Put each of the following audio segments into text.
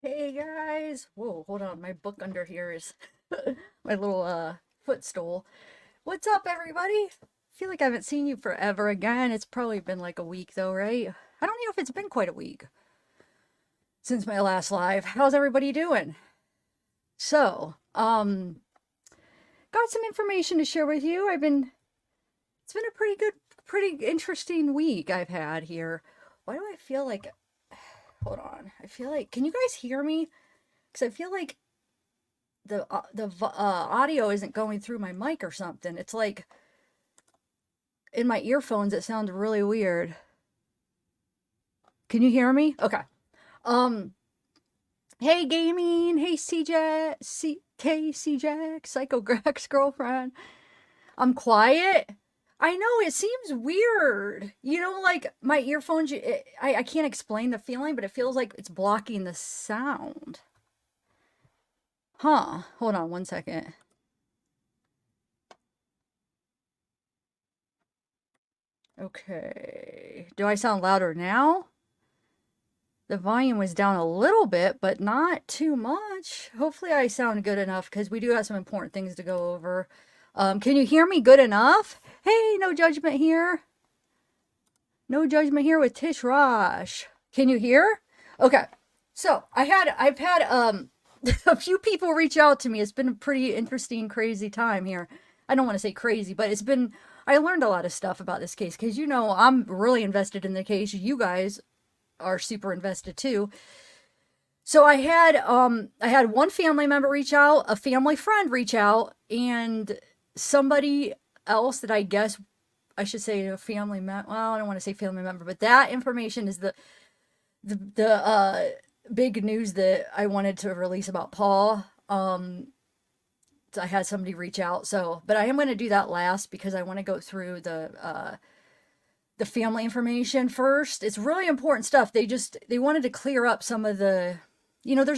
Hey guys! Whoa, hold on. My book under here is my little footstool. What's up, everybody? Feel like I haven't seen you forever again. It's probably been like a week though, right? I don't know if it's been quite a week since my last live. How's everybody doing? So, got some information to share with you. It's been a pretty interesting week I've had here. Why do I feel like, hold on. I feel like, can you guys hear me? Because I feel like the audio isn't going through my mic or something. It's like in my earphones, it sounds really weird. Can you hear me? Okay. Um, hey gaming, hey CJ, CJ, Psycho Greg's girlfriend. I'm quiet. I know it seems weird. Like my earphones, I can't explain the feeling, but it feels like it's blocking the sound. Huh. Hold on one second. Okay. Do I sound louder now? The volume was down a little bit, but not too much. Hopefully I sound good enough because we do have some important things to go over. Can you hear me good enough? Hey, no judgment here. No judgment here with Tish Raj. Can you hear? Okay. So I've had a few people reach out to me. It's been a pretty interesting, crazy time here. I don't want to say crazy, but I learned a lot of stuff about this case because I'm really invested in the case. You guys are super invested too. So I had one family member reach out, a family friend reach out, and somebody else that I guess I should say a family member. Well, I don't want to say family member, but that information is the big news that I wanted to release about Paul. I had somebody reach out, but I am going to do that last because I want to go through the family information first. It's really important stuff. They wanted to clear up some of there's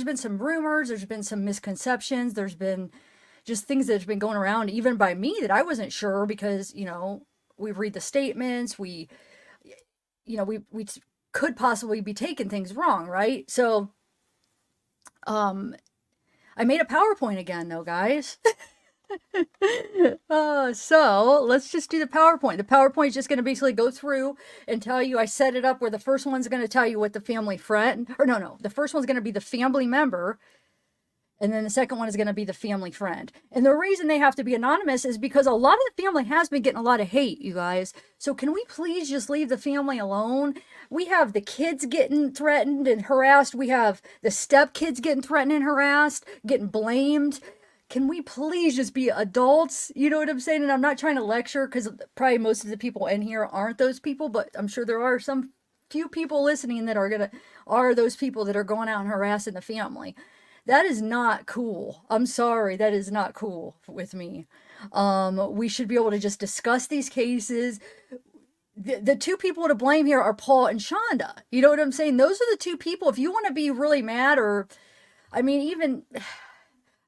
been some rumors, there's been some misconceptions, there's been just things that have been going around even by me that I wasn't sure because, we read the statements, we could possibly be taking things wrong, right? So, I made a PowerPoint again though, guys. So let's just do the PowerPoint. The PowerPoint is just going to basically go through and tell you. I set it up where the first one's going to tell you what the family friend, or no, the first one's going to be the family member, and then the second one is going to be the family friend. And the reason they have to be anonymous is because a lot of the family has been getting a lot of hate, you guys. So can we please just leave the family alone? We have the kids getting threatened and harassed. We have the stepkids getting threatened and harassed, getting blamed. Can we please just be adults? You know what I'm saying? And I'm not trying to lecture because probably most of the people in here aren't those people, but I'm sure there are some few people listening that are those people that are going out and harassing the family. That is not cool. I'm sorry. That is not cool with me. We should be able to just discuss these cases. The two people to blame here are Paul and Shonda. You know what I'm saying? Those are the two people. If you want to be really mad I mean, even,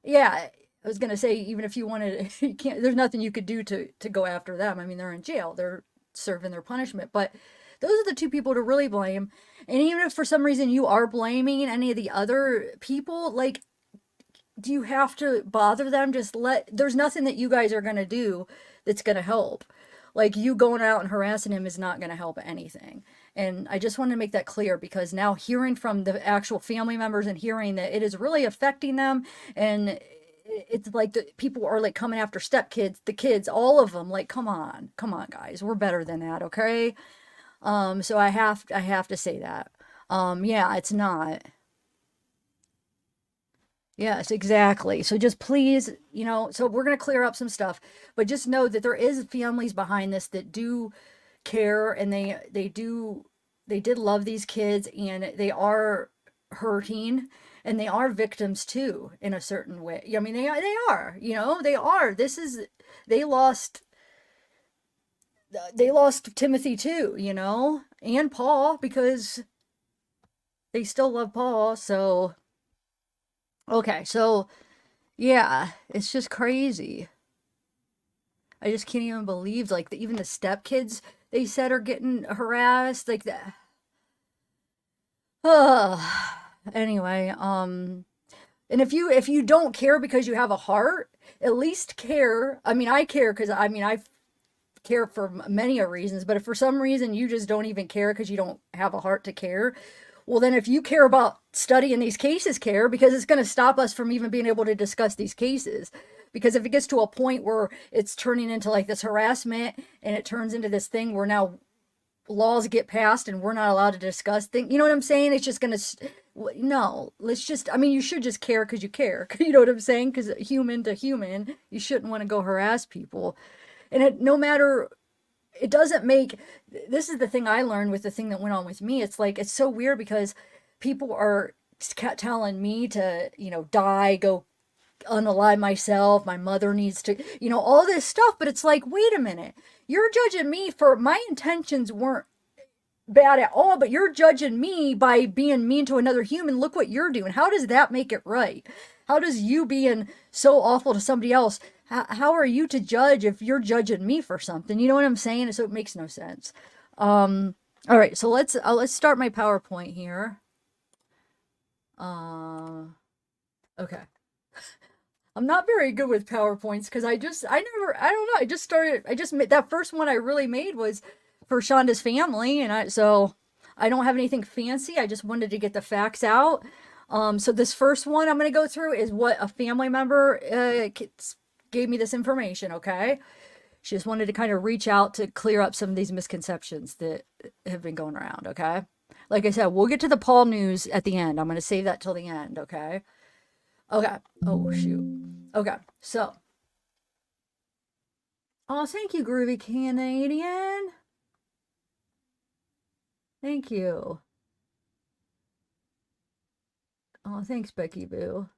yeah, I was going to say, even if you wanted, you can't, there's nothing you could do to go after them. I mean, they're in jail. They're serving their punishment. But those are the two people to really blame. And even if for some reason you are blaming any of the other people, like, do you have to bother them? There's nothing that you guys are going to do that's going to help. Like, you going out and harassing him is not going to help anything. And I just wanted to make that clear because now hearing from the actual family members and hearing that it is really affecting them, and it's like the people are like coming after stepkids, the kids, all of them. Like, come on, guys, we're better than that, okay? So I have to say that. Yeah, it's not. Yes, exactly. So just please, so we're going to clear up some stuff, but just know that there is families behind this that do care, and they did love these kids, and they are hurting, and they are victims too in a certain way. I mean, they are. They lost they lost Timothy too, and Paul because they still love Paul. So, okay. So, yeah, it's just crazy. I just can't even believe like even the stepkids they said are getting harassed like that. Ugh. Anyway, and if you don't care because you have a heart, at least care. I mean, I care because I care for many a reasons, but if for some reason you just don't even care because you don't have a heart to care, well, then if you care about studying these cases, care, because it's going to stop us from even being able to discuss these cases. Because if it gets to a point where it's turning into like this harassment and it turns into this thing where now laws get passed and we're not allowed to discuss things, you know what I'm saying? It's just going to, no, let's just, I mean, you should just care because you care. You know what I'm saying? Because human to human, you shouldn't want to go harass people. And no matter, it doesn't make, this is the thing I learned with the thing that went on with me. It's like, it's so weird because people are telling me to, die, go unalive myself, my mother needs to, all this stuff. But it's like, wait a minute, you're judging me for my intentions weren't bad at all, but you're judging me by being mean to another human. Look what you're doing. How does that make it right? How does you being so awful to somebody else, how are you to judge if you're judging me for something? You know what I'm saying? So it makes no sense. All right, so let's start my PowerPoint here. Okay. I'm not very good with PowerPoints because I don't know. I just made that first one I really made was for Shonda's family. And so I don't have anything fancy. I just wanted to get the facts out. So this first one I'm going to go through is what a family member gave me this information. Okay. She just wanted to kind of reach out to clear up some of these misconceptions that have been going around. Okay. Like I said, we'll get to the Paul news at the end. I'm going to save that till the end. Okay. Okay. Oh, shoot. Okay. So. Oh, thank you, Groovy Canadian. Thank you. Oh, thanks, Becky Boo.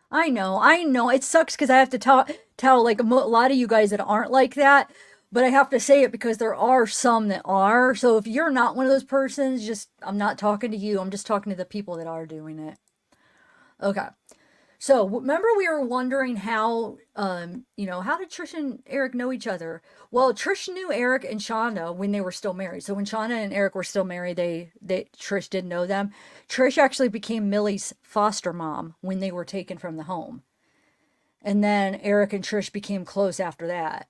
I know. It sucks because I have to tell like a lot of you guys that aren't like that, but I have to say it because there are some that are. So if you're not one of those persons, I'm not talking to you. I'm just talking to the people that are doing it. Okay. So remember we were wondering how, how did Trish and Eric know each other? Well, Trish knew Eric and Shonda when they were still married. So when Shonda and Eric were still married, Trish did know them. Trish actually became Millie's foster mom when they were taken from the home. And then Eric and Trish became close after that.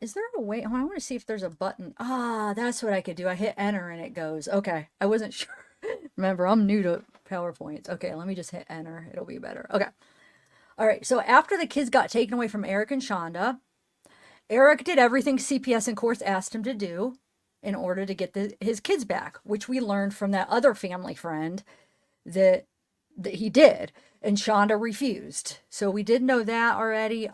Is there a way? Oh, I want to see if there's a button. Ah, that's what I could do. I hit enter and it goes. Okay. I wasn't sure. Remember, I'm new to PowerPoints. Okay, let me just hit enter. It'll be better. Okay. All right. So after the kids got taken away from Eric and Shonda, Eric did everything CPS and courts asked him to do in order to get his kids back, which we learned from that other family friend that he did. And Shonda refused. So we did know that already.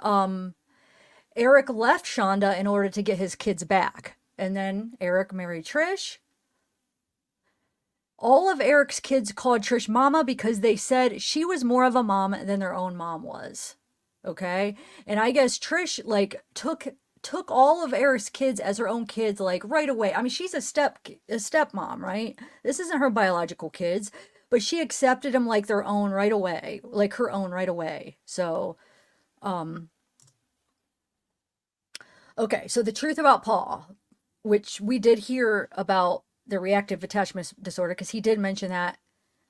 Eric left Shonda in order to get his kids back. And then Eric married Trish. All of Eric's kids called Trish Mama because they said she was more of a mom than their own mom was. Okay? And I guess Trish took all of Eric's kids as her own kids like right away. I mean, she's a stepmom, right? This isn't her biological kids, but she accepted them like their own right away, like her own right away. So, okay, so the truth about Paul, which we did hear about the reactive attachment disorder, because he did mention that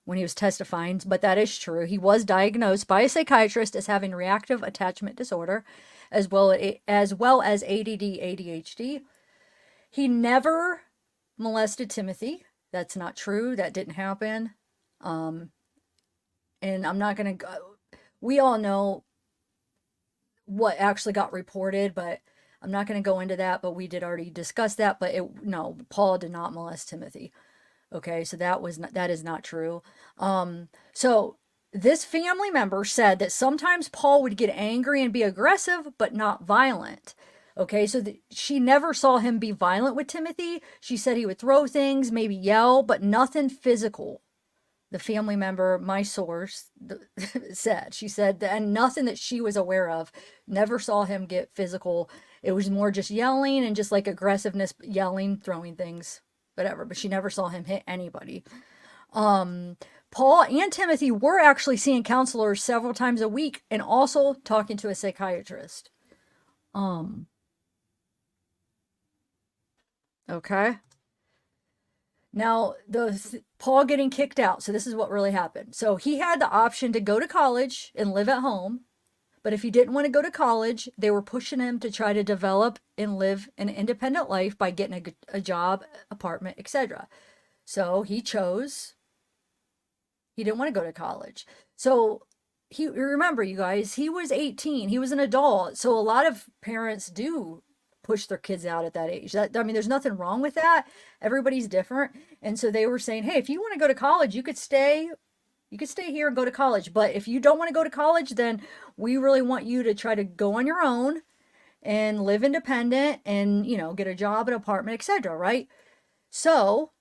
when he was testifying, but that is true. He was diagnosed by a psychiatrist as having reactive attachment disorder, as well as ADD, ADHD. He never molested Timothy. That's not true. That didn't happen. And I'm not going to go. We all know what actually got reported, but I'm not going to go into that, but we did already discuss that. But no, Paul did not molest Timothy. Okay, so that is not true. So this family member said that sometimes Paul would get angry and be aggressive, but not violent. Okay, so she never saw him be violent with Timothy. She said he would throw things, maybe yell, but nothing physical. The family member, my source, said. She said, and nothing that she was aware of, never saw him get physical. It was more just yelling and just like aggressiveness, yelling, throwing things, whatever. But she never saw him hit anybody. Paul and Timothy were actually seeing counselors several times a week and also talking to a psychiatrist. Okay. Now, Paul getting kicked out. So this is what really happened. So he had the option to go to college and live at home, but if he didn't want to go to college, they were pushing him to try to develop and live an independent life by getting a job, apartment, etc. So he chose, he didn't want to go to college. So he, remember, you guys, he was 18, he was an adult. So a lot of parents do push their kids out at that age. That, I mean, there's nothing wrong with that. Everybody's different. And so they were saying, hey, if you want to go to college, you could stay here and go to college. But if you don't want to go to college, then we really want you to try to go on your own and live independent and, you know, get a job, an apartment, etc. Right? So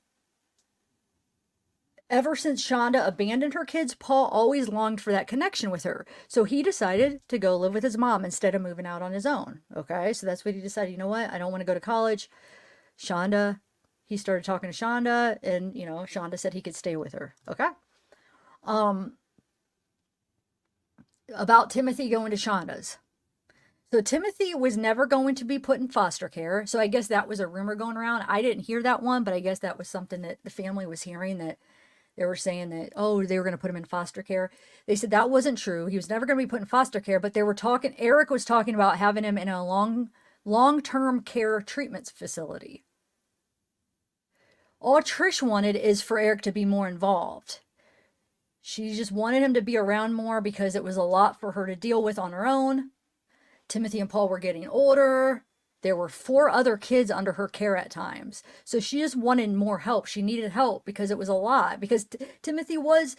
ever since Shonda abandoned her kids, Paul always longed for that connection with her. So he decided to go live with his mom instead of moving out on his own. Okay, so that's what he decided. You know what? I don't want to go to college. Shonda, he started talking to Shonda, and, you know, Shonda said he could stay with her. Okay. Um, about Timothy going to Shonda's. So Timothy was never going to be put in foster care. So I guess that was a rumor going around. I didn't hear that one, but I guess that was something that the family was hearing, that they were saying that, oh, they were going to put him in foster care. They said that wasn't true. He was never going to be put in foster care, but they were talking, Eric was talking about having him in a long-term care treatment facility. All Trish wanted is for Eric to be more involved. She just wanted him to be around more because it was a lot for her to deal with on her own. Timothy and Paul were getting older. There were 4 other kids under her care at times. So she just wanted more help. She needed help because it was a lot. Because Timothy was,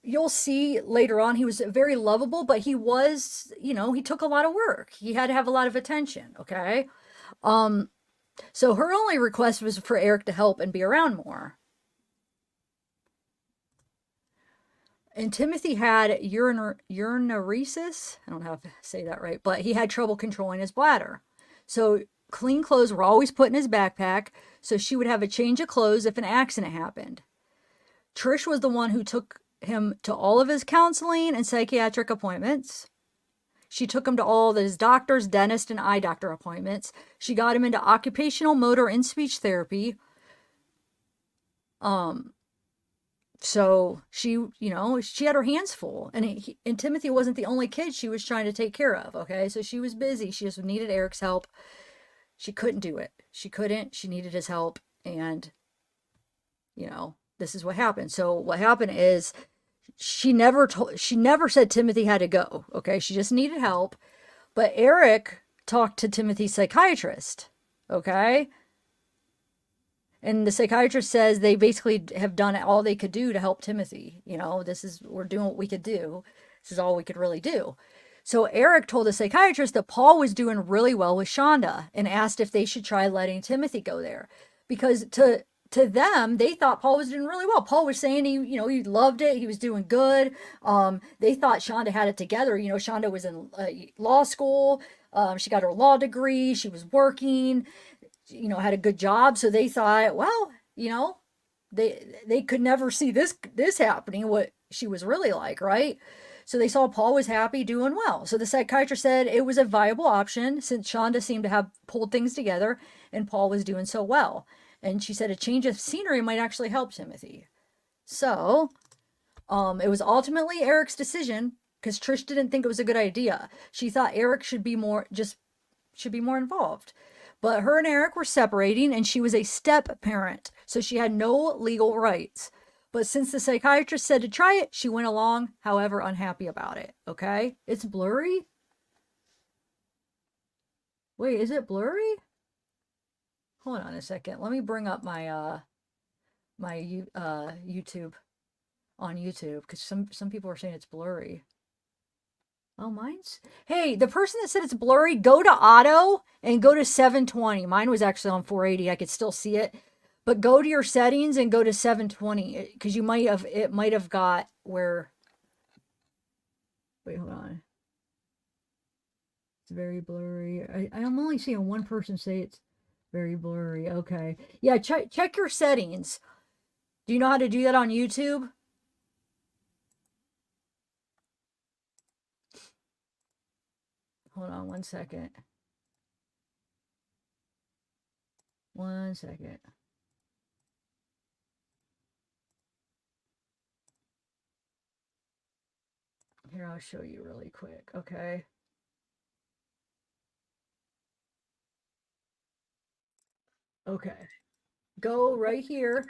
you'll see later on, he was very lovable, but he was, you know, he took a lot of work. He had to have a lot of attention, okay? So her only request was for Eric to help and be around more. And Timothy had urinaresis. I don't know how to say that right, but he had trouble controlling his bladder. So clean clothes were always put in his backpack, so she would have a change of clothes if an accident happened. Trish was the one who took him to all of his counseling and psychiatric appointments. She took him to all of his doctors, dentist, and eye doctor appointments. She got him into occupational, motor, and speech therapy. So she, you know, she had her hands full, and Timothy wasn't the only kid she was trying to take care of. Okay, so she was busy. She just needed Eric's help. She couldn't do it. She couldn't. She needed his help, and, you know, this is what happened. So what happened is she never said Timothy had to go. Okay, she just needed help. But Eric talked to Timothy's psychiatrist. Okay, and the psychiatrist says they basically have done all they could do to help Timothy. You know, we're doing what we could do. This is all we could really do. So Eric told the psychiatrist that Paul was doing really well with Shonda and asked if they should try letting Timothy go there. Because to them, they thought Paul was doing really well. Paul was saying he loved it. He was doing good. They thought Shonda had it together. You know, Shonda was in law school. She got her law degree. She was working, you know, had a good job. So they thought, well, you know, they could never see this happening, what she was really like, right? So they saw Paul was happy, doing well. So the psychiatrist said it was a viable option since Shonda seemed to have pulled things together and Paul was doing so well. And she said a change of scenery might actually help Timothy. So it was ultimately Eric's decision because Trish didn't think it was a good idea. She thought Eric should be more involved. But her and Eric were separating, and she was a step parent, so she had no legal rights. But since the psychiatrist said to try it, she went along, however, unhappy about it. Okay? It's blurry? Wait, is it blurry? Hold on a second. Let me bring up my YouTube on YouTube, because some people are saying it's blurry. Oh, mine's... Hey, the person that said it's blurry, go to auto and go to 720. Mine was actually on 480. I could still see it. But go to your settings and go to 720, because it might have got where... Wait, hold on. It's very blurry. I'm only seeing one person say it's very blurry. Okay. Yeah, check your settings. Do you know how to do that on YouTube? Hold on one second. 1 second. Here, I'll show you really quick, okay? Okay. Go right here.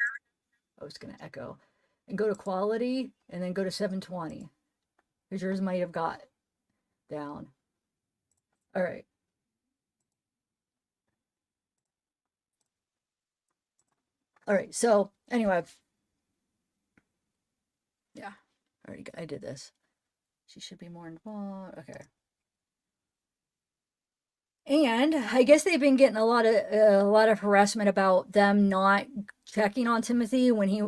Oh, it's going to echo. And go to quality and then go to 720. Because yours might have got down. All right. All right. So, anyway. Yeah. I did this. She should be more involved. Okay. And I guess they've been getting a lot of harassment about them not checking on Timothy when he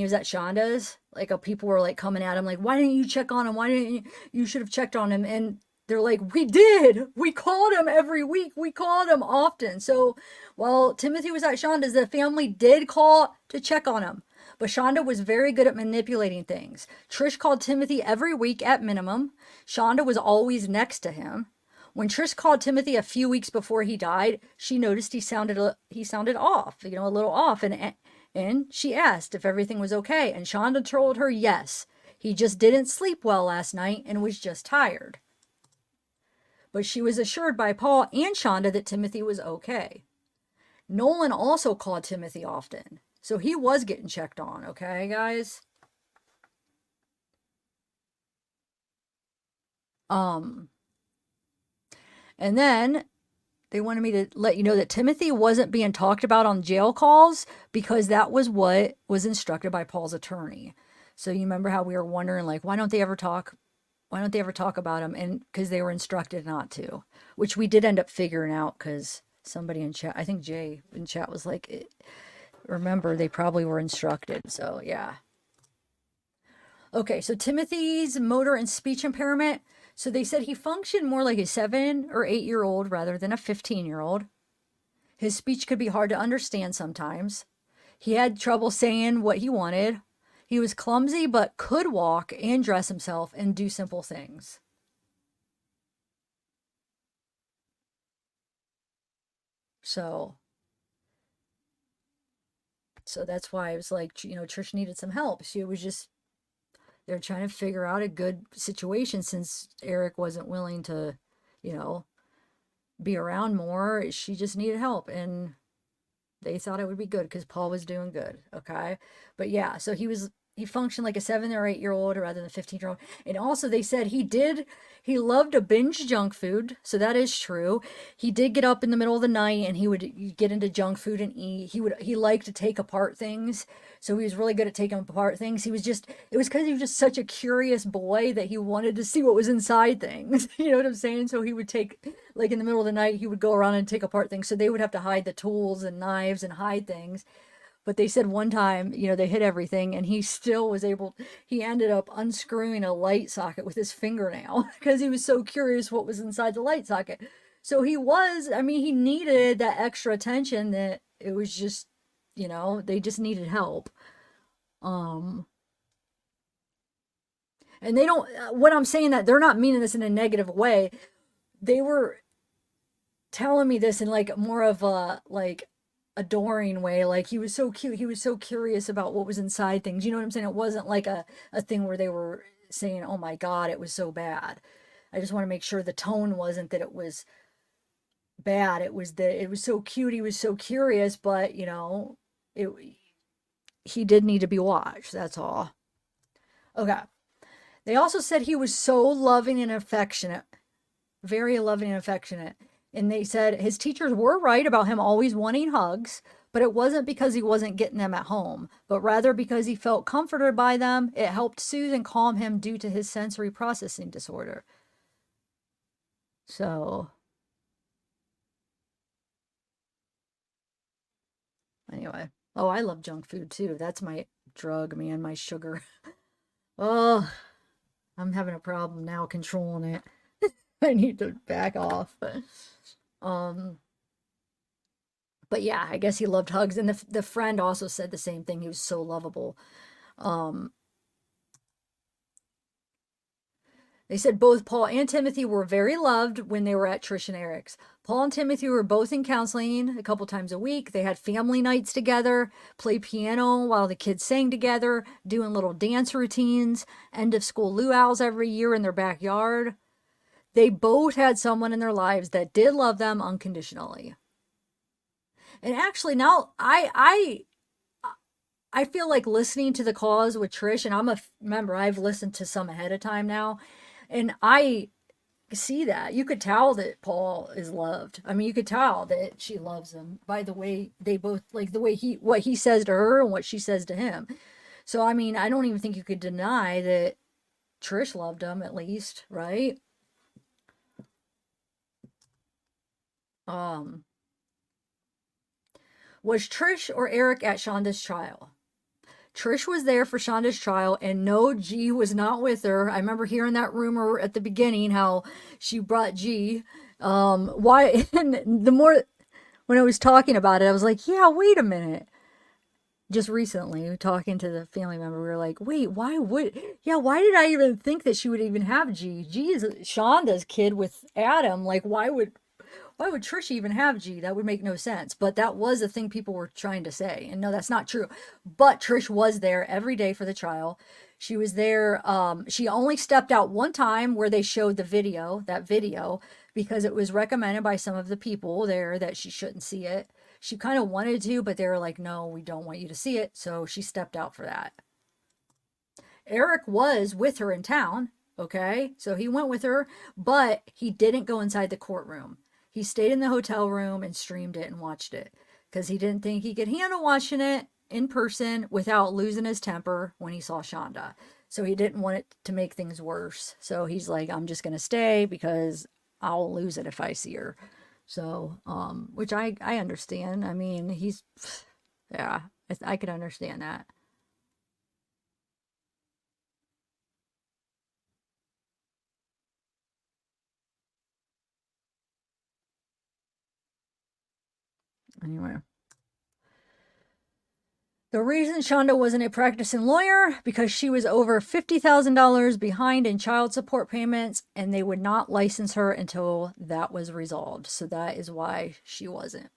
was at Shonda's. Like people were like coming at him like, "Why didn't you check on him? Why didn't you should have checked on him?" And they're like, "We did. We called him every week. We called him often." So while Timothy was at Shonda's, the family did call to check on him. But Shonda was very good at manipulating things. Trish called Timothy every week at minimum. Shonda was always next to him. When Trish called Timothy a few weeks before he died, she noticed he sounded off, a little off, and she asked if everything was okay, and Shonda told her yes. He just didn't sleep well last night and was just tired. But she was assured by Paul and Shonda that Timothy was okay. Nolan also called Timothy often, so he was getting checked on, okay, guys? Um, and then they wanted me to let you know that Timothy wasn't being talked about on jail calls because that was what was instructed by Paul's attorney. So you remember how we were wondering, like, why don't they ever talk? Why don't they ever talk about him? And because they were instructed not to, which we did end up figuring out because somebody in chat, I think Jay in chat was like, remember, they probably were instructed. So yeah. Okay, so Timothy's motor and speech impairment. So they said he functioned more like a 7 or 8 year old rather than a 15-year-old. His speech could be hard to understand sometimes. He had trouble saying what he wanted. He was clumsy but could walk and dress himself and do simple things. So that's why I was like, Trish needed some help. She was just, they're trying to figure out a good situation since Eric wasn't willing to, you know, be around more. She just needed help. And they thought it would be good because Paul was doing good. Okay. But yeah, so he functioned like a 7 or 8 year old rather than a 15-year-old. And also they said he loved to binge junk food. So that is true. He did get up in the middle of the night and he would get into junk food and eat. He liked to take apart things. So he was really good at taking apart things. It was because he was just such a curious boy that he wanted to see what was inside things. You know what I'm saying? So he would like in the middle of the night, he would go around and take apart things. So they would have to hide the tools and knives and hide things. But they said one time, they hid everything and he ended up unscrewing a light socket with his fingernail because he was so curious what was inside the light socket. So he needed that extra attention that it was just, they just needed help. Um, and they don't, what I'm saying that they're not meaning this in a negative way. They were telling me this in like more of a, like, adoring way. Like he was so cute, he was so curious about what was inside things, you know what I'm saying? It wasn't like a thing where they were saying, oh my god, it was so bad. I just want to make sure the tone wasn't that it was bad. It was that it was so cute, he was so curious, but it he did need to be watched, that's all. Okay. They also said he was so loving and affectionate, very loving and affectionate. And they said his teachers were right about him always wanting hugs, but it wasn't because he wasn't getting them at home, but rather because he felt comforted by them. It helped soothe and calm him due to his sensory processing disorder. So, anyway. Oh, I love junk food too. That's my drug, man, my sugar. Oh, I'm having a problem now controlling it. I need to back off. Um, but yeah, I guess he loved hugs. And the friend also said the same thing. He was so lovable. Um, they said both Paul and Timothy were very loved when they were at Trish and Eric's. Paul and Timothy were both in counseling a couple times a week. They had family nights together, play piano while the kids sang together, doing little dance routines, end of school luau's every year in their backyard. They both had someone in their lives that did love them unconditionally. And actually now I feel like listening to the calls with Trish, and I'm a member, I've listened to some ahead of time now, and I see that. You could tell that Paul is loved. I mean, you could tell that she loves him by the way they both, like the way what he says to her and what she says to him. So, I mean, I don't even think you could deny that Trish loved him at least, right? Um, was Trish or Eric at Shonda's trial? Trish was there for Shonda's trial, and no, G was not with her. I remember hearing that rumor at the beginning how she brought G. Why? And the more when I was talking about it, I was like, yeah, wait a minute. Just recently, talking to the family member, we were like, wait, why did I even think that she would even have G? G is Shonda's kid with Adam. Like, why would Trish even have G? That would make no sense. But that was the thing people were trying to say. And no, that's not true. But Trish was there every day for the trial. She was there. She only stepped out one time where they showed that video, because it was recommended by some of the people there that she shouldn't see it. She kind of wanted to, but they were like, no, we don't want you to see it. So she stepped out for that. Eric was with her in town. Okay. So he went with her, but he didn't go inside the courtroom. He stayed in the hotel room and streamed it and watched it because he didn't think he could handle watching it in person without losing his temper when he saw Shonda. So he didn't want it to make things worse. So he's like, I'm just going to stay because I'll lose it if I see her. So, which I understand. I mean, yeah, I could understand that. Anyway. The reason Shonda wasn't a practicing lawyer, because she was over $50,000 behind in child support payments, and they would not license her until that was resolved. So that is why she wasn't.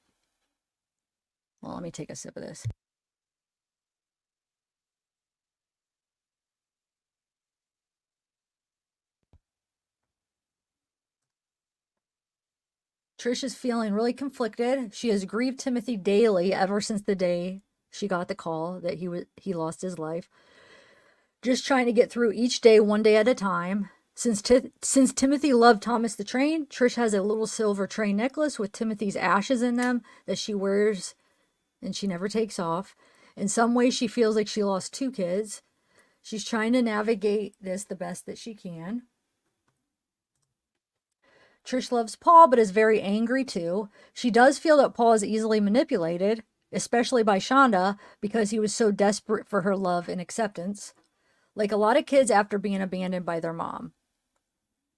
Well, let me take a sip of this. Trish is feeling really conflicted. She has grieved Timothy daily ever since the day she got the call that he lost his life. Just trying to get through each day, one day at a time. Since Timothy loved Thomas the Train, Trish has a little silver train necklace with Timothy's ashes in them that she wears and she never takes off. In some ways, she feels like she lost two kids. She's trying to navigate this the best that she can. Trish loves Paul, but is very angry too. She does feel that Paul is easily manipulated, especially by Shonda, because he was so desperate for her love and acceptance. Like a lot of kids after being abandoned by their mom.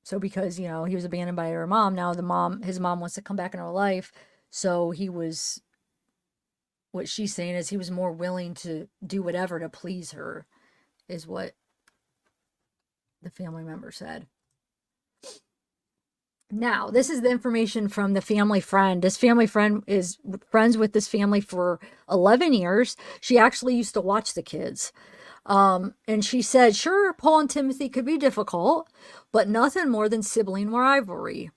So because, he was abandoned by her mom, now his mom wants to come back in her life. So what she's saying is he was more willing to do whatever to please her, is what the family member said. Now, this is the information from the family friend. This family friend is friends with this family for 11 years. She actually used to watch the kids. And she said, sure, Paul and Timothy could be difficult, but nothing more than sibling rivalry.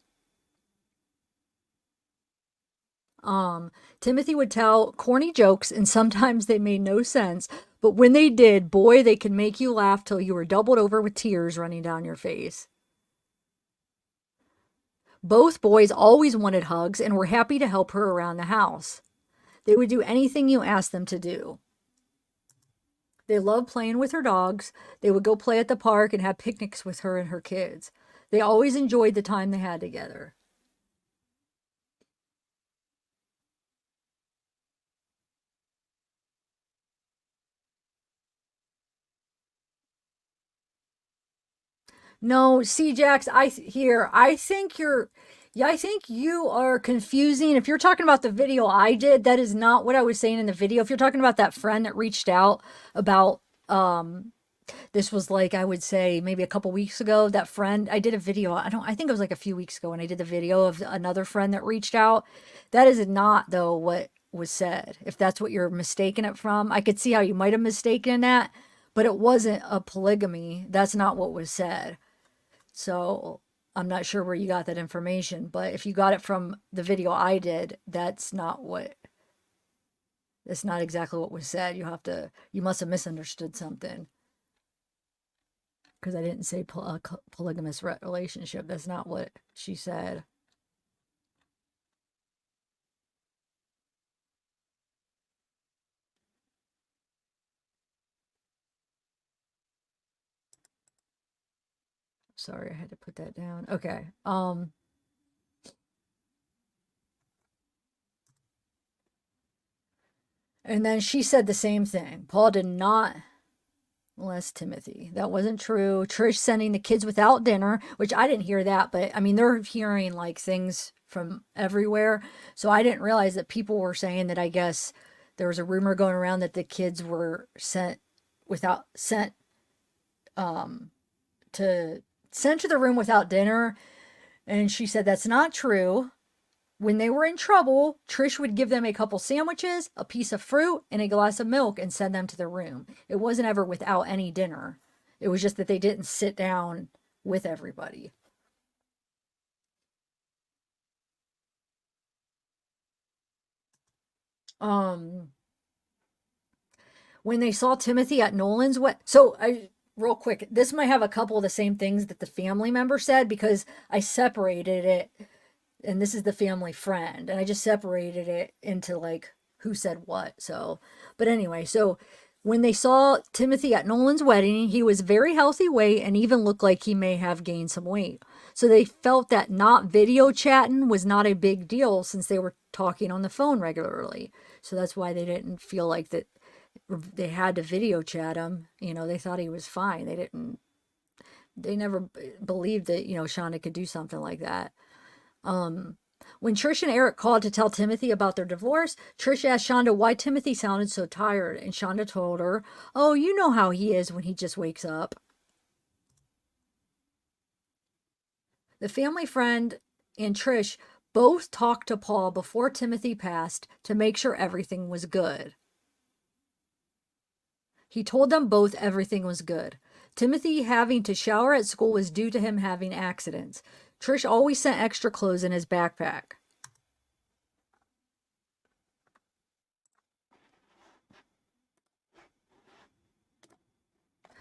Timothy would tell corny jokes, and sometimes they made no sense, but when they did, boy, they could make you laugh till you were doubled over with tears running down your face. Both boys always wanted hugs and were happy to help her around the house. They would do anything you asked them to do. They loved playing with her dogs. They would go play at the park and have picnics with her and her kids. They always enjoyed the time they had together. No, see, Jax, I think yeah, I think you are confusing. If you're talking about the video I did, that is not what I was saying in the video. If you're talking about that friend that reached out about This was like, I would say maybe a couple weeks ago. That friend, I did a video. I think it was like a few weeks ago when I did the video of another friend that reached out. That is not, though, what was said. If that's what you're mistaking it from, I could see how you might have mistaken that, but it wasn't a polygamy. That's not what was said. So I'm not sure where you got that information, but if you got it from the video I did, that's not exactly what was said. You must have misunderstood something because I didn't say polygamous relationship. That's not what she said. Sorry, I had to put that down. Okay. And then she said the same thing. Paul did not molest Timothy. That wasn't true. Trish sending the kids without dinner, which I didn't hear that, but I mean, they're hearing like things from everywhere. So I didn't realize that people were saying that. I guess there was a rumor going around that the kids were sent to sent to the room without dinner. And she said that's not true. When they were in trouble, Trish would give them a couple sandwiches, a piece of fruit, and a glass of milk and send them to their room. It wasn't ever without any dinner. It was just that they didn't sit down with everybody. Um, when they saw Timothy at Nolan's real quick, this might have a couple of the same things that the family member said because I separated it, and this is the family friend, and I just separated it into like who said what. So, but anyway, so when they saw Timothy at Nolan's wedding, he was very healthy weight and even looked like he may have gained some weight. So they felt that not video chatting was not a big deal since they were talking on the phone regularly. So that's why they didn't feel like that they had to video chat him. They thought he was fine. They never believed that, Shonda could do something like that. When Trish and Eric called to tell Timothy about their divorce, Trish asked Shonda why Timothy sounded so tired, and Shonda told her, "Oh, you know how he is when he just wakes up." The family friend and Trish both talked to Paul before Timothy passed to make sure everything was good. He told them both everything was good. Timothy having to shower at school was due to him having accidents. Trish always sent extra clothes in his backpack.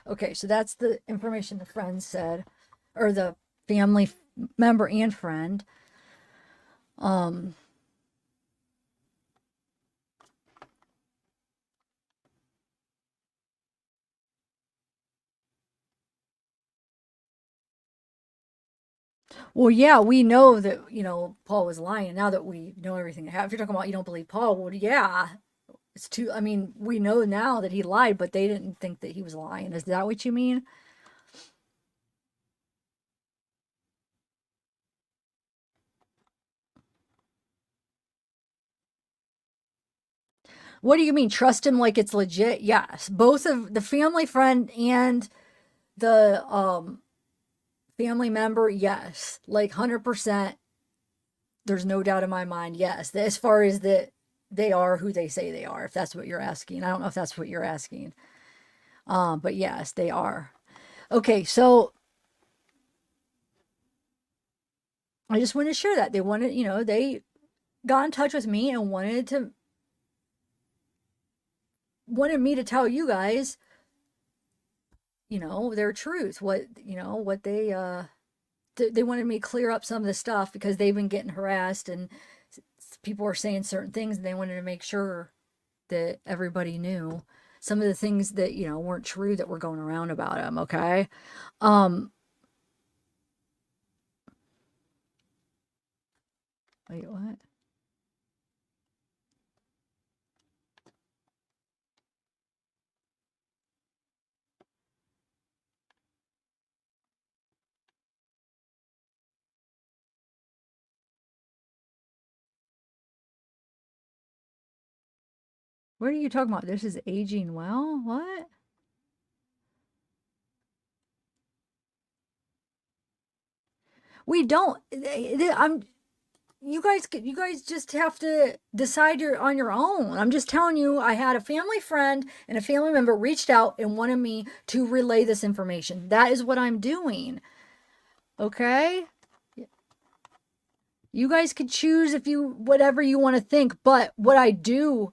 Okay, so that's the information the friend said, or the family member and friend. Um, well, yeah, we know that, Paul was lying now that we know everything that happened. If you're talking about you don't believe Paul, well, yeah, I mean, we know now that he lied, but they didn't think that he was lying. Is that what you mean? What do you mean? Trust him like it's legit? Yes. Both of the family friend and the family member, yes. Like 100%. There's no doubt in my mind, yes. As far as that they are who they say they are, if that's what you're asking. I don't know if that's what you're asking. But yes, they are. Okay, so I just wanted to share that. They got in touch with me and wanted me to tell you guys, their truth. What they wanted me to clear up some of the stuff because they've been getting harassed and people are saying certain things and they wanted to make sure that everybody knew some of the things that, weren't true that were going around about him, okay? Um Wait, what? What are you talking about? This is aging well? What? We don't. I'm. You guys just have to decide on your own. I'm just telling you, I had a family friend and a family member reached out and wanted me to relay this information. That is what I'm doing. Okay? You guys could choose if you whatever you want to think, but what I do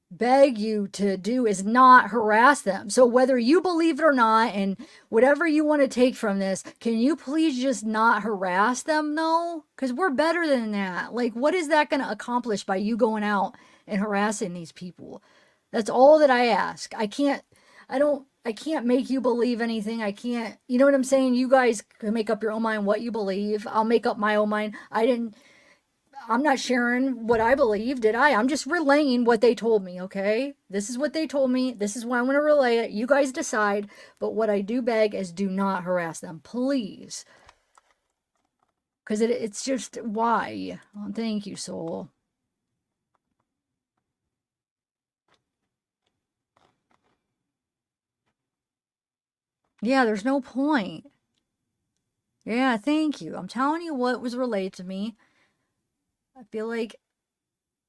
beg you to do is not harass them. So whether you believe it or not, and whatever you want to take from this, can you please just not harass them though? Because we're better than that. Like, what is that going to accomplish by you going out and harassing these people? That's all that I ask. I can't make you believe anything. I can't, you know what I'm saying? You guys can make up your own mind what you believe. I'll make up my own mind. I'm not sharing what I believe, did I? I'm just relaying what they told me, okay? This is what they told me. This is why I'm going to relay it. You guys decide. But what I do beg is do not harass them, please. Because it's just, why? Oh, thank you, soul. Yeah, there's no point. Yeah, thank you. I'm telling you what was relayed to me. I feel like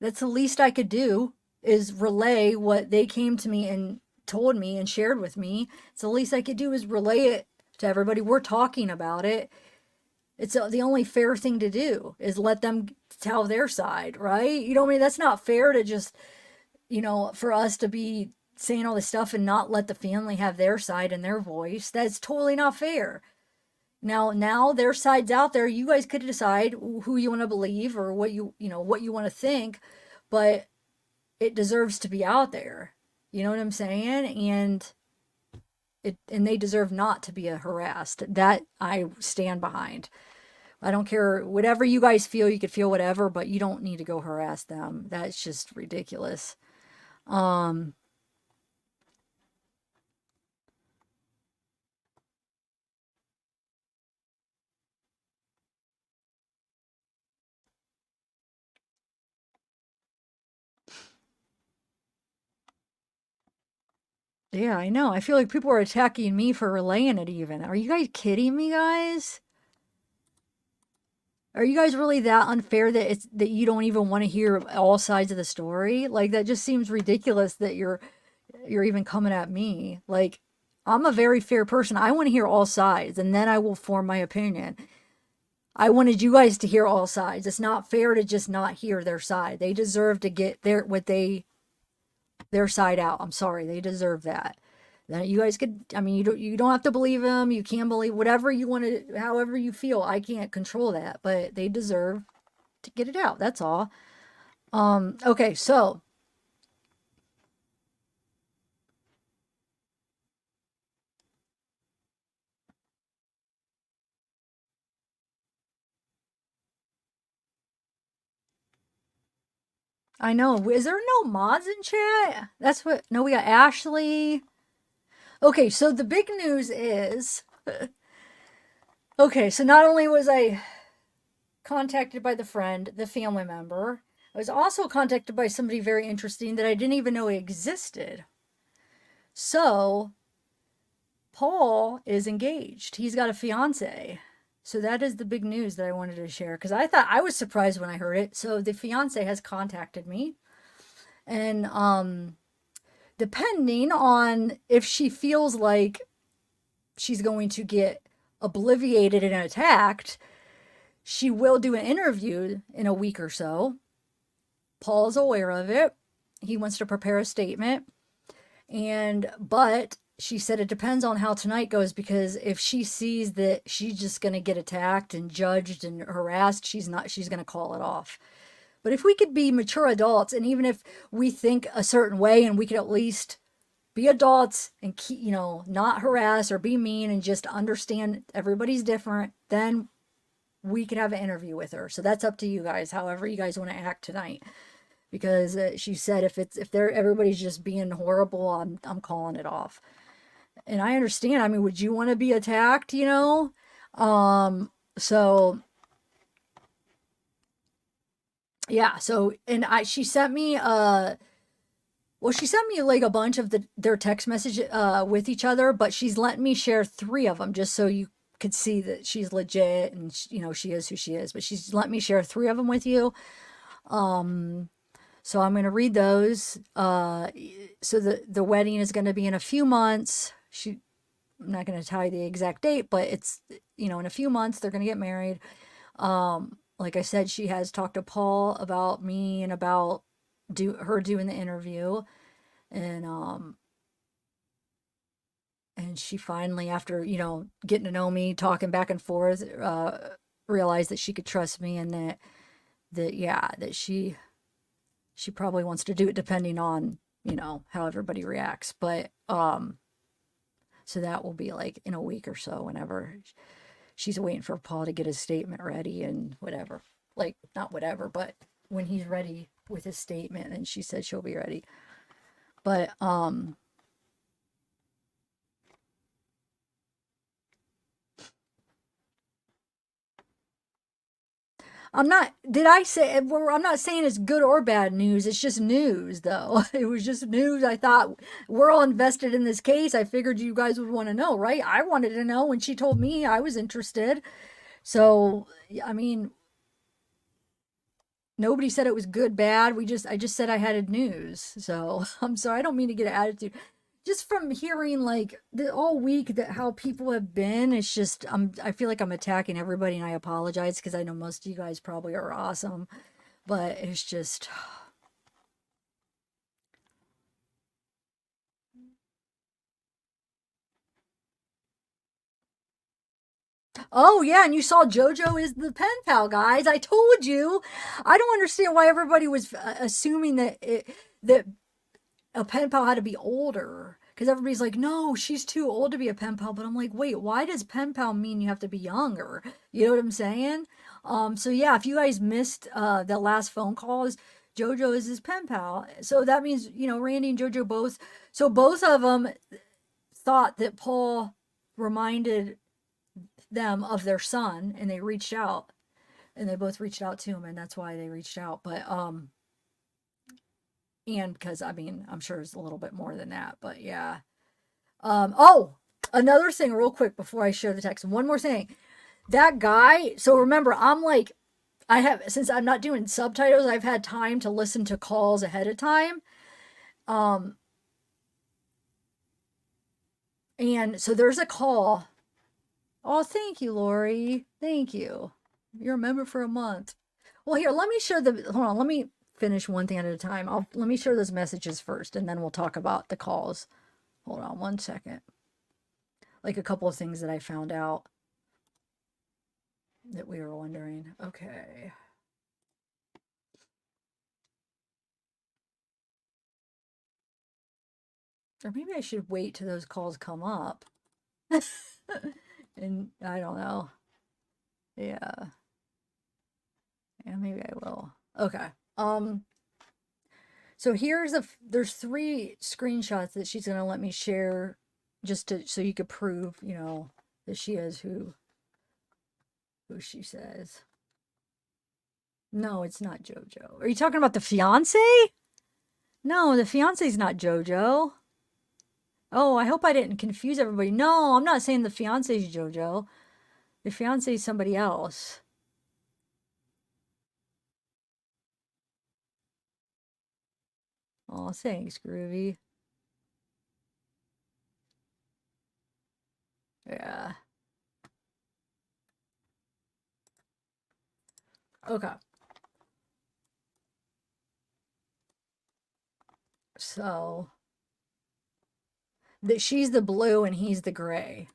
that's the least I could do is relay what they came to me and told me and shared with me. It's the least I could do is relay it to everybody. We're talking about it. It's the only fair thing to do is let them tell their side, right? You know what I mean? That's not fair to just, for us to be saying all this stuff and not let the family have their side and their voice. That's totally not fair. Now their side's out there. You guys could decide who you want to believe or what you want to think, but it deserves to be out there. You know what I'm saying? And they deserve not to be harassed. That I stand behind. I don't care whatever you guys feel, you could feel whatever, but you don't need to go harass them. That's just ridiculous. Um yeah, I know. I feel like people are attacking me for relaying it even. Are you guys kidding me, guys? Are you guys really that unfair that that you don't even want to hear all sides of the story? Like that just seems ridiculous that you're even coming at me. Like I'm a very fair person. I want to hear all sides and then I will form my opinion. I wanted you guys to hear all sides. It's not fair to just not hear their side. They deserve to get their side out. I'm sorry. They deserve that. Then you guys could, I mean, you don't have to believe them. You can believe whatever you want to, however you feel. I can't control that, but they deserve to get it out. That's all. Okay, so I know. Is there no mods in chat? That's what, no, we got Ashley. Okay, so the big news is, okay, so not only was I contacted by the friend, the family member, I was also contacted by somebody very interesting that I didn't even know existed. So, Paul is engaged. He's got a fiance. So that is the big news that I wanted to share because I was surprised when I heard it. So the fiance has contacted me and depending on if she feels like she's going to get obliviated and attacked, she will do an interview in a week or so. Paul's aware of it. He wants to prepare a statement. But she said it depends on how tonight goes because if she sees that she's just going to get attacked and judged and harassed, she's going to call it off. But if we could be mature adults and even if we think a certain way and we could at least be adults and keep, not harass or be mean and just understand everybody's different, then we could have an interview with her. So that's up to you guys, however you guys want to act tonight. Because she said if everybody's just being horrible, I'm calling it off. And I understand. I mean, would you want to be attacked? So yeah. So and she sent me she sent me like a bunch of their text message with each other, but she's letting me share 3 of them just so you could see that she's legit and she is who she is. But she's let me share three of them with you. Um, so I'm gonna read those. So the wedding is gonna be in a few months. I'm not gonna tell you the exact date, but it's in a few months they're gonna get married. Like I said, she has talked to Paul about me and about her doing the interview, and she finally, after getting to know me, talking back and forth, realized that she could trust me, and that she probably wants to do it depending on how everybody reacts. But so that will be like in a week or so, whenever she's waiting for Paul to get his statement ready and whatever. Like, not whatever, but when he's ready with his statement, and she said she'll be ready. But I'm not saying it's good or bad news. It's just news, though. It was just news. I thought, we're all invested in this case. I figured you guys would want to know, right? I wanted to know when she told me I was interested. So, I mean, nobody said it was good, bad. I just said I had news. So, I'm sorry. I don't mean to get an attitude. Just from hearing like all week that how people have been, it's just I feel like I'm attacking everybody, and I apologize because I know most of you guys probably are awesome, but it's just, oh yeah, and you saw JoJo is the pen pal, guys. I told you. I don't understand why everybody was assuming that a pen pal had to be older. Because everybody's like, no, she's too old to be a pen pal. But I'm like, wait, why does pen pal mean you have to be younger? You know what I'm saying? So yeah, if you guys missed that last phone calls, JoJo is his pen pal. So that means, Randy and JoJo both. So both of them thought that Paul reminded them of their son, and they reached out. And they both reached out to him, and that's why they reached out. But and because I mean, I'm sure it's a little bit more than that, but yeah. Oh, another thing, real quick, before I share the text. One more thing. That guy. So remember, since I'm not doing subtitles, I've had time to listen to calls ahead of time. And so there's a call. Oh, thank you, Lori. Thank you. You're a member for a month. Well, here, let me share hold on, let me finish one thing at a time. Let me share those messages first, and then we'll talk about the calls. Hold on one second. Like a couple of things that I found out that we were wondering. Okay. Or maybe I should wait till those calls come up. And I don't know. Yeah. Yeah, maybe I will. Okay. So there's three screenshots that she's gonna let me share, just so you could prove, that she is who she says. No, it's not JoJo. Are you talking about the fiance? No, the fiance's not JoJo. Oh, I hope I didn't confuse everybody. No, I'm not saying the fiance's JoJo. The fiance's somebody else. Oh, thanks, Groovy. Yeah. Okay. So that she's the blue and he's the gray.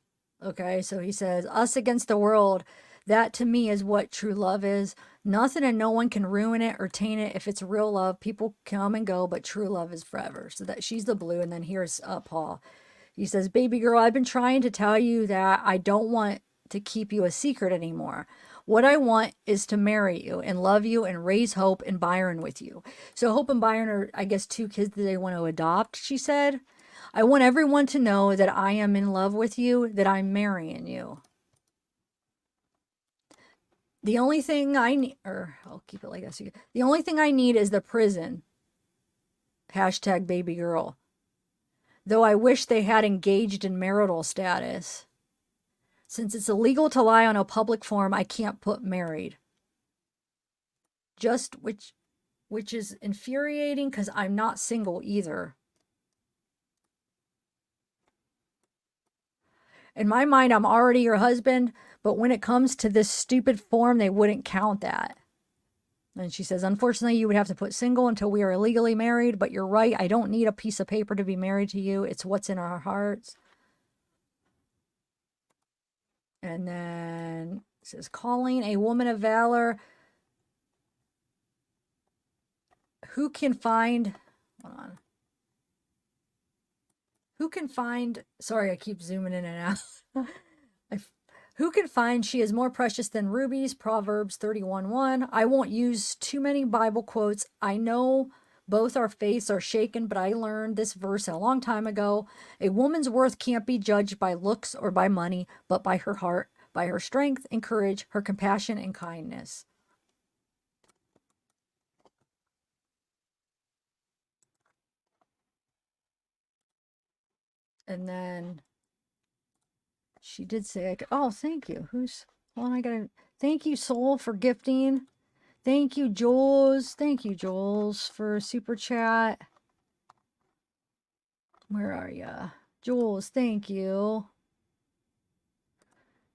Okay, so he says, us against the world. That to me is what true love is. Nothing and no one can ruin it or taint it. If it's real love, people come and go, but true love is forever. So that she's the blue, and then here's Paul. He says, baby girl, I've been trying to tell you that I don't want to keep you a secret anymore. What I want is to marry you and love you and raise Hope and Byron with you. So Hope and Byron are, I guess, two kids that they want to adopt, she said. I want everyone to know that I am in love with you, that I'm marrying you. The only thing I need, or I'll keep it like this. The only thing I need is the prison. Hashtag baby girl. Though I wish they had engaged in marital status. Since it's illegal to lie on a public forum, I can't put married. Just which is infuriating because I'm not single either. In my mind, I'm already your husband, but when it comes to this stupid form, they wouldn't count that. And she says, unfortunately, you would have to put single until we are legally married, but you're right. I don't need a piece of paper to be married to you. It's what's in our hearts. And then it says, calling a woman of valor. Who can find, hold on. Who can find, sorry, I keep zooming in and out. Who can find she is more precious than rubies? Proverbs 31:1. I won't use too many Bible quotes. I know both our faiths are shaken, but I learned this verse a long time ago. A woman's worth can't be judged by looks or by money, but by her heart, by her strength and courage, her compassion and kindness. And then she did say, oh, thank you. I gotta, thank you, Soul, for gifting. Thank you, Jules. Thank you, Jules, for super chat. Where are ya? Jules, thank you.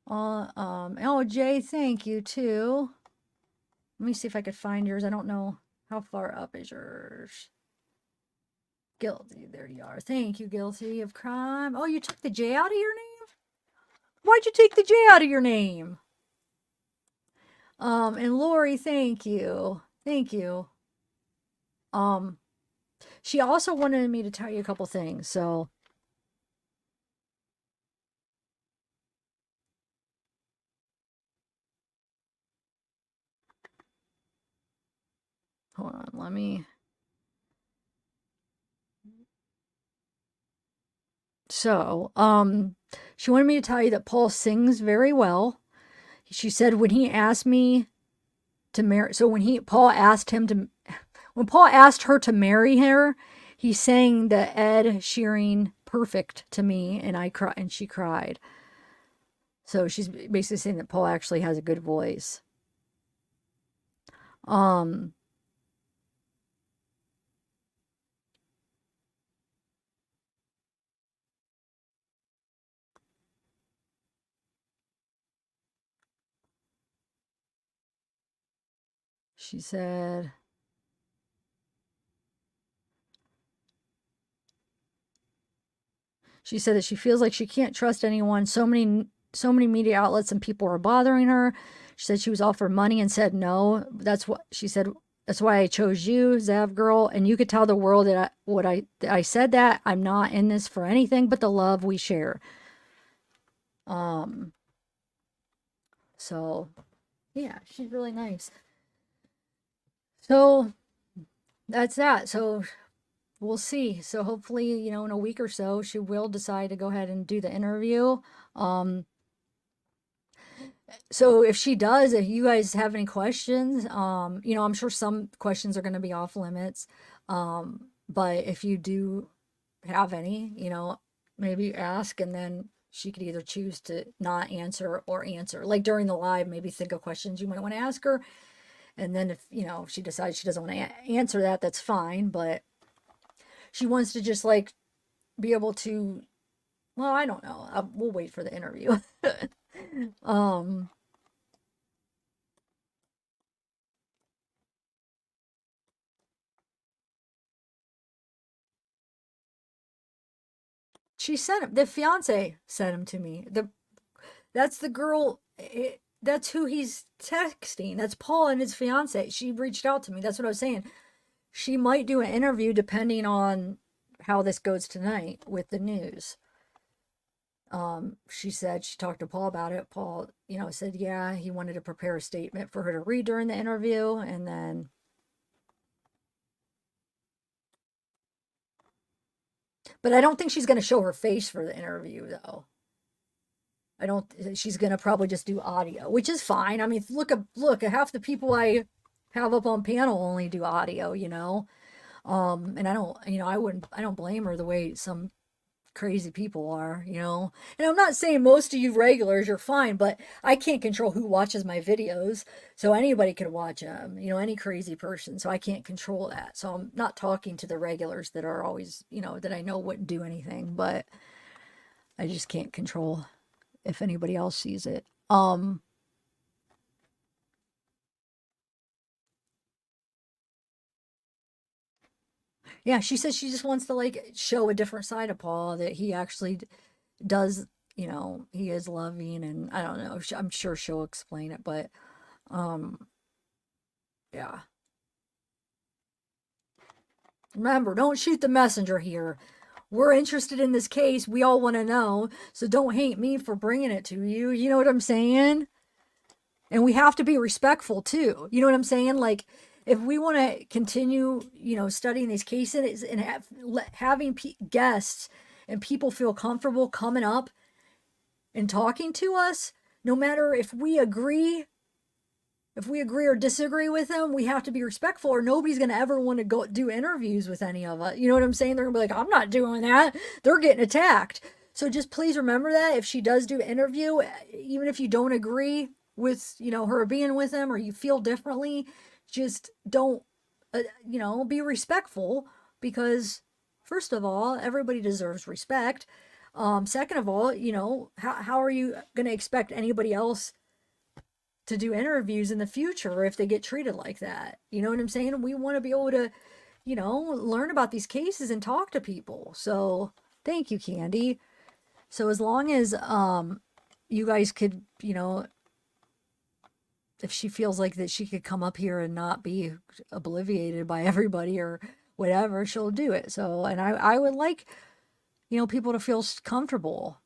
Oh, Jay, thank you, too. Let me see if I could find yours. I don't know. How far up is yours? Guilty. There you are. Thank you, guilty of crime. Oh, you took the J out of your name? Why'd you take the J out of your name? And Lori, thank you. Thank you. She also wanted me to tell you a couple things, so. Hold on, let me. So, she wanted me to tell you that Paul sings very well. She said when he asked me to marry, so when Paul asked her to marry her, he sang the Ed Sheeran "Perfect" to me, and and she cried. So she's basically saying that Paul actually has a good voice. She said, that she feels like she can't trust anyone. So many media outlets and people are bothering her. She said she was offered money and said no. That's what she said. That's why I chose you, zavgirl. And you could tell the world that I said that I'm not in this for anything but the love we share. So yeah, she's really nice. So that's that. So we'll see. So hopefully, in a week or so, she will decide to go ahead and do the interview. So if she does, if you guys have any questions, I'm sure some questions are going to be off limits. But if you do have any, maybe ask, and then she could either choose to not answer or answer. Like during the live, maybe think of questions you might want to ask her. And then if she decides she doesn't want to answer that, that's fine. But she wants to just like be able to, well, I don't know. We'll wait for the interview. She sent him. The fiance sent him to me. That's the girl. That's who he's texting. That's Paul and his fiance. She reached out to me. That's what I was saying. She might do an interview depending on how this goes tonight with the news. She said she talked to Paul about it. Paul, said, yeah, he wanted to prepare a statement for her to read during the interview. And then, but I don't think she's going to show her face for the interview though. She's going to probably just do audio, which is fine. I mean, look at half the people I have up on panel only do audio, and I don't blame her the way some crazy people are, you know. And I'm not saying most of you regulars you're fine, but I can't control who watches my videos. So anybody could watch them, you know, any crazy person. So I can't control that. So I'm not talking to the regulars that are always, you know, that I know wouldn't do anything, but I just can't control if anybody else sees it. Yeah, she says she just wants to like show a different side of Paul, that he actually does, you know, he is loving, and I don't know. I'm sure she'll explain it, but um yeah. Remember, don't shoot the messenger here. We're interested in this case. We all want to know. So don't hate me for bringing it to you. You know what I'm saying? And we have to be respectful too. You know what I'm saying? Like, if we want to continue, you know, studying these cases and having guests and people feel comfortable coming up and talking to us, no matter if we agree or disagree with them, we have to be respectful, or nobody's going to ever want to go do interviews with any of us. You know what I'm saying? They're going to be like, I'm not doing that. They're getting attacked. So just please remember that if she does do an interview, even if you don't agree with, you know, her being with him, or you feel differently, just don't, you know, be respectful, because first of all, everybody deserves respect. Second of all, you know, how are you going to expect anybody else to do interviews in the future if they get treated like that? You know what I'm saying? We want to be able to, you know, learn about these cases and talk to people. So thank you, Candy. So as long as you guys could, you know, if she feels like that she could come up here and not be obliviated by everybody or whatever, she'll do it. So, and I would like, you know, people to feel comfortable,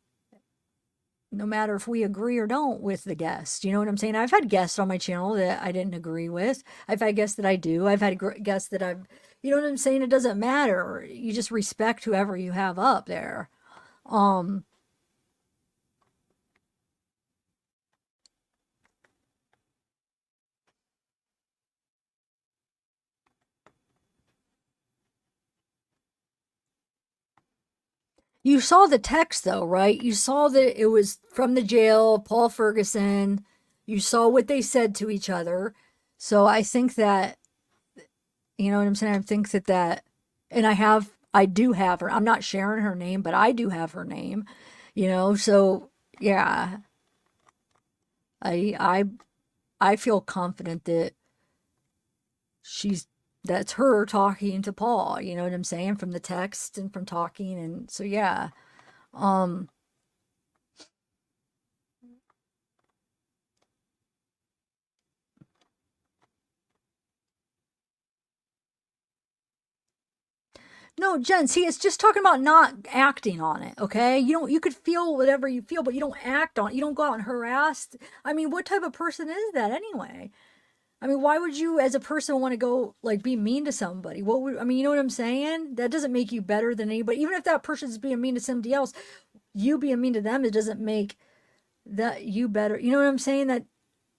no matter if we agree or don't with the guest. You know what I'm saying? I've had guests on my channel that I didn't agree with. I've had guests that I do. I've had guests that I've, you know what I'm saying? It doesn't matter. You just respect whoever you have up there. Um, you saw the text though, right? You saw that it was from the jail, Paul Ferguson. You saw what they said to each other. So I think that, you know what I'm saying? I think that, and I do have her. I'm not sharing her name, but I do have her name, you know? So yeah, I, I, I feel confident that she's, that's her talking to Paul, you know what I'm saying? From the text and from talking. And so, yeah. Um, No, Jen, see, it's just talking about not acting on it, okay? You could feel whatever you feel, but you don't act on it. You don't go out and harass. I mean, what type of person is that anyway? I mean, why would you as a person want to go like be mean to somebody? What would, I mean, you know what I'm saying? That doesn't make you better than anybody. Even if that person's being mean to somebody else, you being mean to them, it doesn't make that you better. You know what I'm saying? That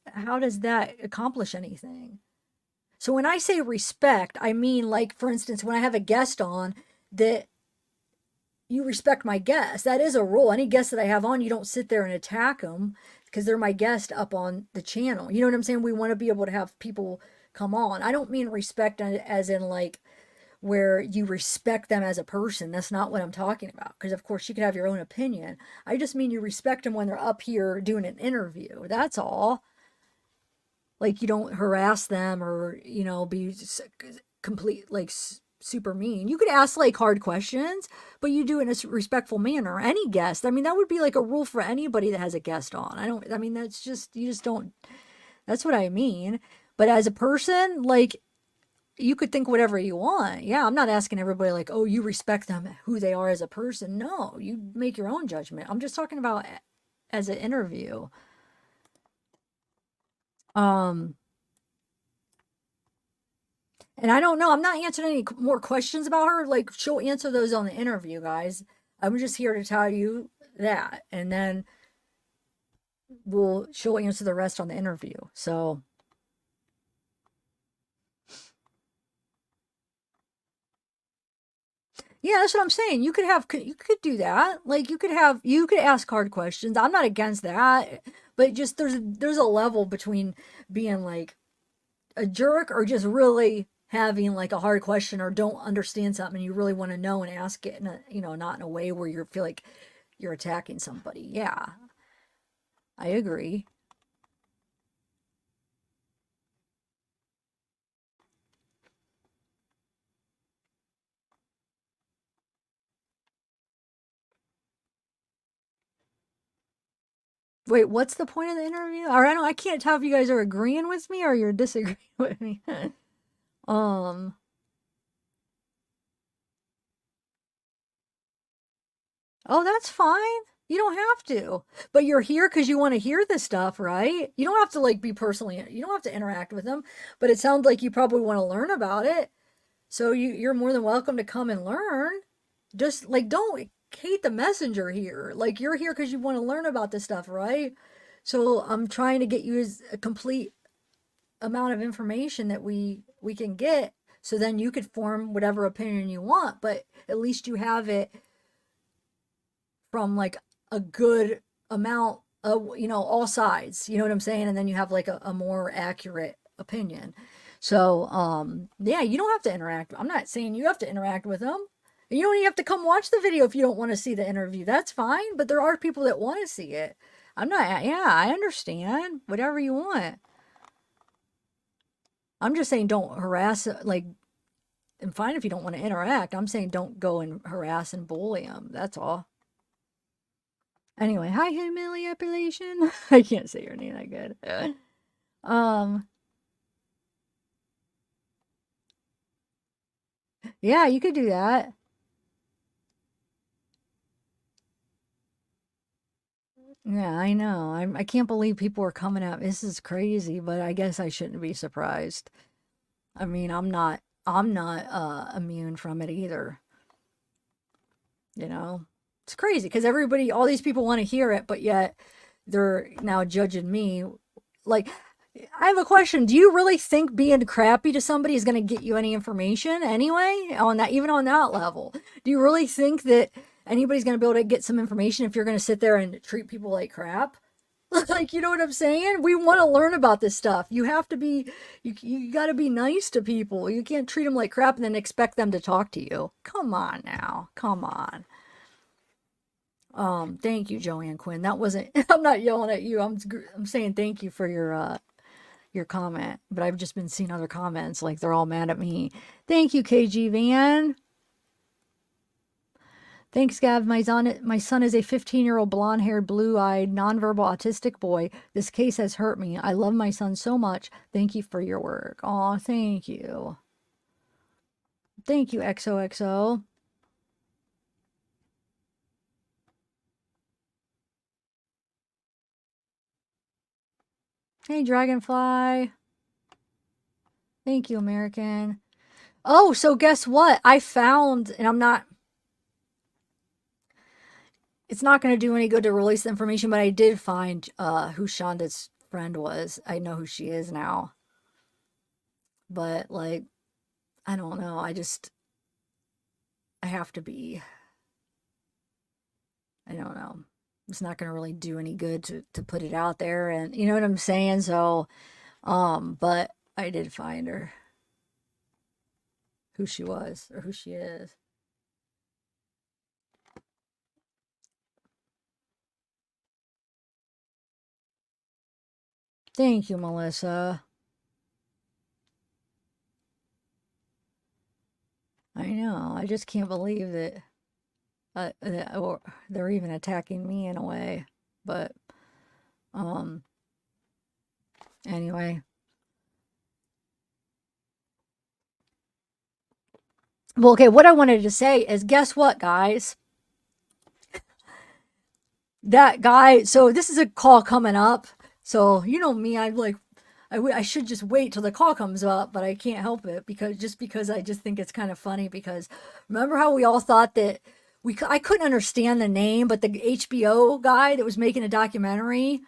how does that accomplish anything? So when I say respect, I mean, like, for instance, when I have a guest on, that you respect my guest. That is a rule. Any guest that I have on, you don't sit there and attack them because they're my guest up on the channel. You know what I'm saying? We want to be able to have people come on. I don't mean respect as in like where you respect them as a person. That's not what I'm talking about. Because of course you can have your own opinion. I just mean you respect them when they're up here doing an interview. That's all. Like you don't harass them or, you know, be complete like super mean. You could ask like hard questions, but you do it in a respectful manner. Any guest, I mean, that would be like a rule for anybody that has a guest on. I mean, that's just, you just don't, that's what I mean. But as a person, like, you could think whatever you want. Yeah, I'm not asking everybody like, oh, you respect them, who they are as a person. No, you make your own judgment. I'm just talking about as an interview. Um, And I don't know. I'm not answering any more questions about her. Like, she'll answer those on the interview, guys. I'm just here to tell you that. And then she'll answer the rest on the interview. So, Yeah, that's what I'm saying. You could do that. Like you could ask hard questions. I'm not against that, but just there's a level between being like a jerk or just really having like a hard question or don't understand something and you really want to know and ask it in a, not in a way where you feel like you're attacking somebody. Yeah, I agree. Wait, what's the point of the interview? Or I can't tell if you guys are agreeing with me or you're disagreeing with me. um, oh, that's fine. You don't have to. But you're here because you want to hear this stuff, right? You don't have to like be personally, you don't have to interact with them, but it sounds like you probably want to learn about it. So you're more than welcome to come and learn. Just like don't hate the messenger here. Like you're here because you want to learn about this stuff, right? So I'm trying to get you as a complete amount of information that we can get so then you could form whatever opinion you want, but at least you have it from like a good amount of all sides, you know what I'm saying, and then you have like a more accurate opinion. So yeah, you don't have to interact. I'm not saying you have to interact with them. You don't even have to come watch the video if you don't want to see the interview. That's fine, but there are people that want to see it. I'm not, yeah, I understand whatever you want. I'm just saying don't harass, like, and fine if you don't want to interact. I'm saying don't go and harass and bully them. That's all. Anyway, hi humiliation. I can't say your name that good. um, yeah, you could do that. Yeah, I know. I can't believe people are coming out. This is crazy, but I guess I shouldn't be surprised. I mean, I'm not immune from it either, you know. It's crazy because everybody all these people want to hear it, but yet they're now judging me. Like I have a question. Do you really think being crappy to somebody is going to get you any information anyway on that, even on that level? Do you really think that anybody's going to be able to get some information if you're going to sit there and treat people like crap? Like, you know what I'm saying? We want to learn about this stuff. You have to be, you got to be nice to people. You can't treat them like crap and then expect them to talk to you. Come on now. Come on. Thank you, Joanne Quinn. That wasn't, I'm not yelling at you. I'm saying thank you for your comment, but I've just been seeing other comments like they're all mad at me. Thank you, KG Van. Thanks, Gav. My son is a 15-year-old blonde-haired, blue-eyed, nonverbal autistic boy. This case has hurt me. I love my son so much. Thank you for your work. Aw, thank you. Thank you, XOXO. Hey, Dragonfly. Thank you, American. Oh, so guess what? I found, and it's not going to do any good to release the information, but I did find who Shonda's friend was. I know who she is now. But, like, I don't know. I have to be, I don't know. It's not going to really do any good to put it out there. And you know what I'm saying? So, but I did find her, who she was or who she is. Thank you, Melissa. I know. I just can't believe that they're even attacking me in a way. But um, anyway. Well, okay. What I wanted to say is, guess what, guys? That guy. So this is a call coming up. So you know me. I'm like, I should just wait till the call comes up, but I can't help it because I just think it's kind of funny because remember how we all thought that I couldn't understand the name, but the HBO guy that was making a documentary,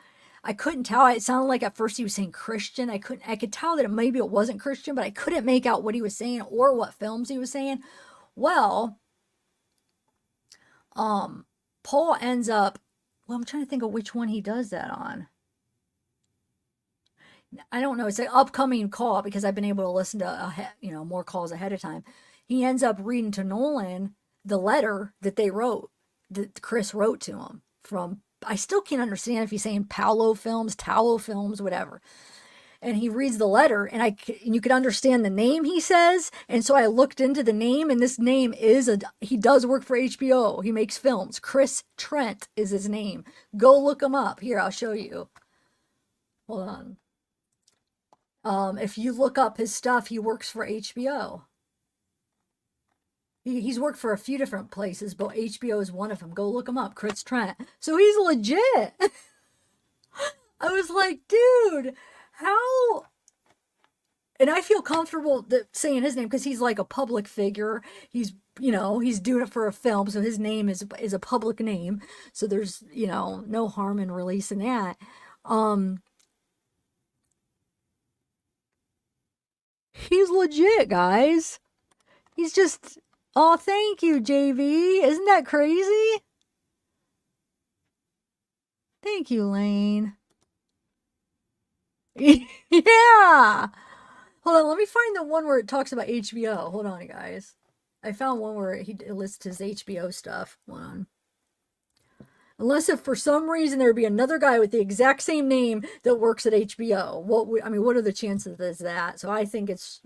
I couldn't tell. It sounded like at first he was saying Christian. I could tell that maybe it wasn't Christian, but I couldn't make out what he was saying or what films he was saying. Well, Paul ends up, well, I'm trying to think of which one he does that on. I don't know. It's an upcoming call because I've been able to listen to more calls ahead of time. He ends up reading to Nolan the letter that they wrote, that Chris wrote to him from. I still can't understand if he's saying Paolo Films, Talo Films, whatever. And he reads the letter, and you could understand the name he says. And so I looked into the name, and this name he does work for HBO. He makes films. Chris Trent is his name. Go look him up. Here, I'll show you. Hold on. If you look up his stuff, he works for HBO. He's worked for a few different places, but HBO is one of them. Go look him up, Chris Trent. So he's legit. I was like, dude, how? And I feel comfortable saying his name because he's like a public figure. He's doing it for a film, so his name is a public name. So there's no harm in releasing that. He's legit, guys. He's just, oh, thank you, JV. Isn't that crazy? Thank you, Lane. Yeah. Hold on, let me find the one where it talks about HBO. Hold on, guys. I found one where he lists his HBO stuff. Hold on. Unless if for some reason there would be another guy with the exact same name that works at HBO. What are the chances of that? So I think it's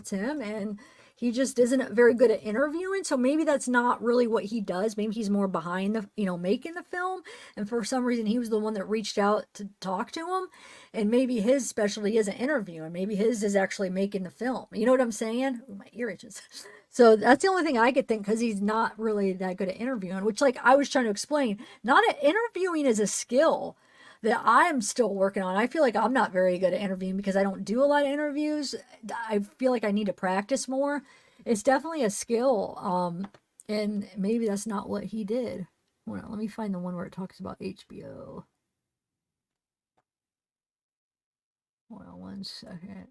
him, and he just isn't very good at interviewing. So maybe that's not really what he does. Maybe he's more behind the, making the film. And for some reason he was the one that reached out to talk to him. And maybe his specialty isn't interviewing. Maybe his is actually making the film. You know what I'm saying? Ooh, my ear itches. So that's the only thing I could think, because he's not really that good at interviewing, which, like I was trying to explain, interviewing is a skill that I'm still working on. I feel like I'm not very good at interviewing because I don't do a lot of interviews. I feel like I need to practice more. It's definitely a skill. And maybe that's not what he did. Hold on, let me find the one where it talks about HBO. Hold on 1 second.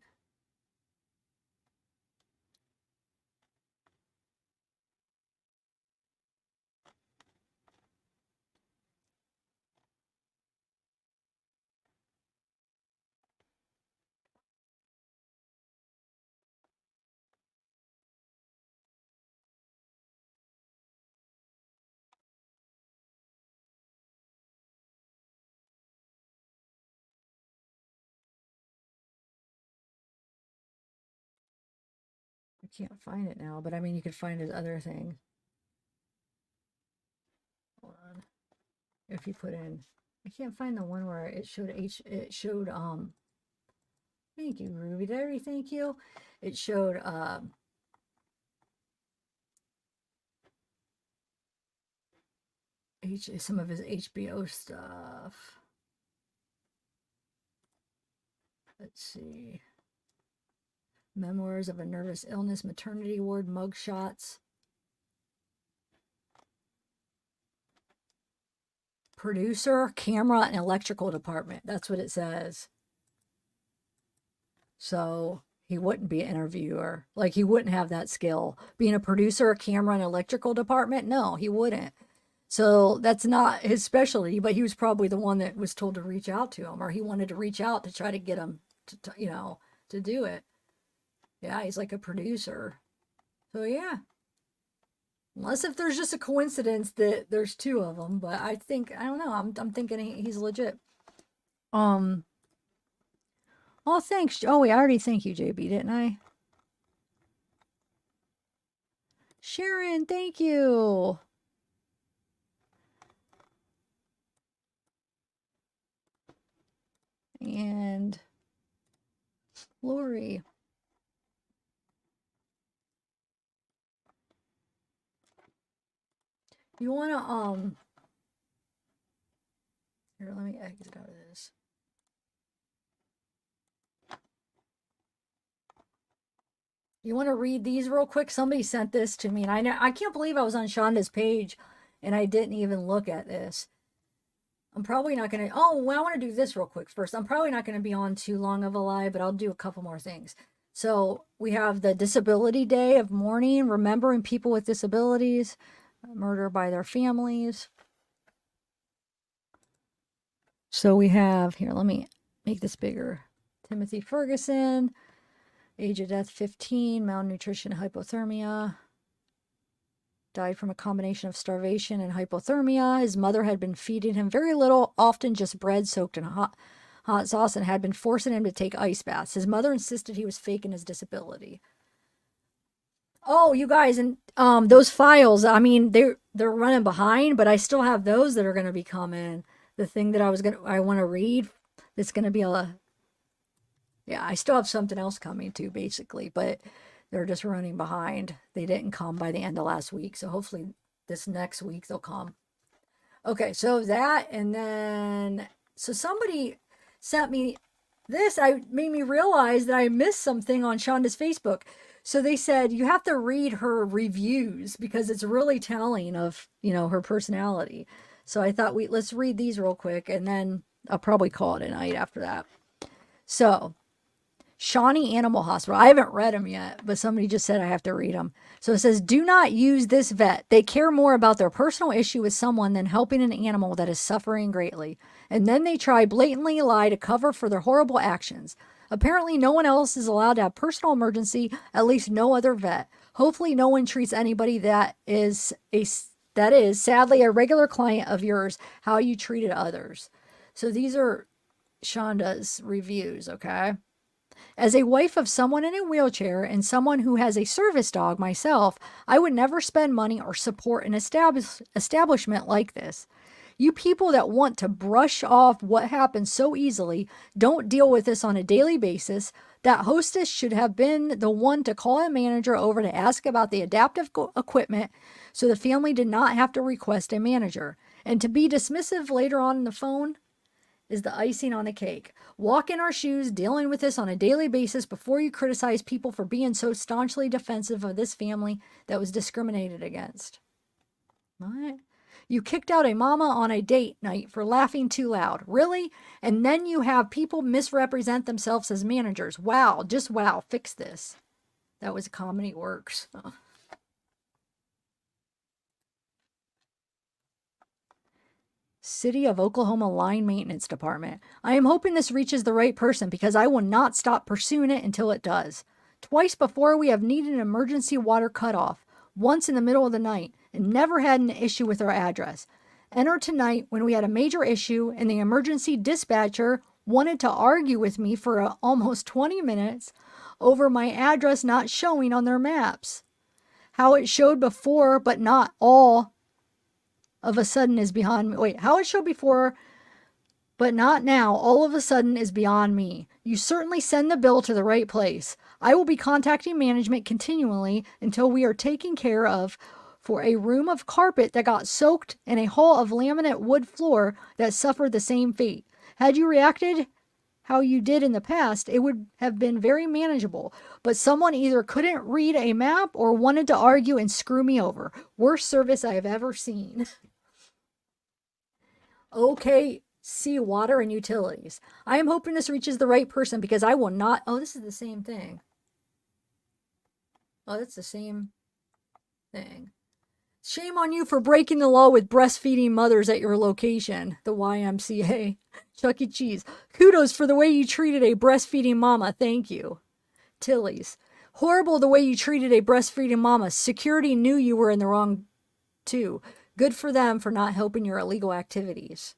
I can't find it now, but I mean, you could find his other thing. Hold on. If you put in, I can't find the one where it showed thank you, Ruby. Did I already thank you? It showed some of his HBO stuff. Let's see. Memoirs of a Nervous Illness Maternity Ward mugshots. Producer, camera, and electrical department. That's what it says. So he wouldn't be an interviewer. Like, he wouldn't have that skill. Being a producer, camera, and electrical department? No, he wouldn't. So that's not his specialty, but he was probably the one that was told to reach out to him, or he wanted to reach out to try to get him to do it. Yeah, he's like a producer. So yeah. Unless if there's just a coincidence that there's two of them, but I don't know. I'm thinking he's legit. Oh, thanks. Oh, wait, I already thank you, JB, didn't I? Sharon, thank you. And Lori. You want to, here, let me exit out of this. You want to read these real quick? Somebody sent this to me, and I can't believe I was on Shonda's page and I didn't even look at this. I'm probably not going to, well, I want to do this real quick first. I'm probably not going to be on too long of a live, but I'll do a couple more things. So we have the Disability Day of mourning, remembering people with disabilities. murder by their families. So we have here, let me make this bigger. Timothy Ferguson, age of death 15, malnutrition, hypothermia. Died from a combination of starvation and hypothermia. His mother had been feeding him very little, often just bread soaked in hot sauce, and had been forcing him to take ice baths. His mother insisted he was faking his disability. Oh, you guys, and those files, I mean, they're running behind, but I still have those that are going to be coming. The thing that I want to read, that's going to be yeah, I still have something else coming too, basically, but they're just running behind. They didn't come by the end of last week, so hopefully this next week they'll come. Okay, so that, and then, so somebody sent me this. Made me realize that I missed something on Shonda's Facebook. So they said you have to read her reviews because it's really telling of, her personality. So I thought let's read these real quick, and then I'll probably call it a night after that. So, Shawnee Animal Hospital. I haven't read them yet, but somebody just said I have to read them. So it says, do not use this vet. They care more about their personal issue with someone than helping an animal that is suffering greatly. And then they try blatantly lie to cover for their horrible actions. Apparently, no one else is allowed to have personal emergency, at least no other vet. Hopefully, no one treats anybody that is sadly a regular client of yours how you treated others. So these are Shonda's reviews, okay? As a wife of someone in a wheelchair and someone who has a service dog myself, I would never spend money or support an establishment like this. You people that want to brush off what happens so easily don't deal with this on a daily basis. That hostess should have been the one to call a manager over to ask about the adaptive equipment so the family did not have to request a manager. And to be dismissive later on in the phone is the icing on the cake. Walk in our shoes, dealing with this on a daily basis before you criticize people for being so staunchly defensive of this family that was discriminated against. What? You kicked out a mama on a date night for laughing too loud. Really? And then you have people misrepresent themselves as managers. Wow, just wow, fix this. That was Comedy Works. City of Oklahoma Line Maintenance Department. I am hoping this reaches the right person because I will not stop pursuing it until it does. Twice before we have needed an emergency water cutoff, once in the middle of the night, and never had an issue with our address. Enter tonight when we had a major issue and the emergency dispatcher wanted to argue with me for almost 20 minutes over my address not showing on their maps. How it showed before, but not all of a sudden is beyond me. Wait, how it showed before, but not now, all of a sudden is beyond me. You certainly send the bill to the right place. I will be contacting management continually until we are taken care of for a room of carpet that got soaked and a hall of laminate wood floor that suffered the same fate. Had you reacted how you did in the past, it would have been very manageable. But someone either couldn't read a map or wanted to argue and screw me over. Worst service I have ever seen. Okay, see water and utilities. I am hoping this reaches the right person because I will not. Oh, this is the same thing. Oh, that's the same thing. Shame on you for breaking the law with breastfeeding mothers at your location, the YMCA. Chuck E. Cheese. Kudos for the way you treated a breastfeeding mama. Thank you. Tilly's. Horrible the way you treated a breastfeeding mama. Security knew you were in the wrong too. Good for them for not helping your illegal activities.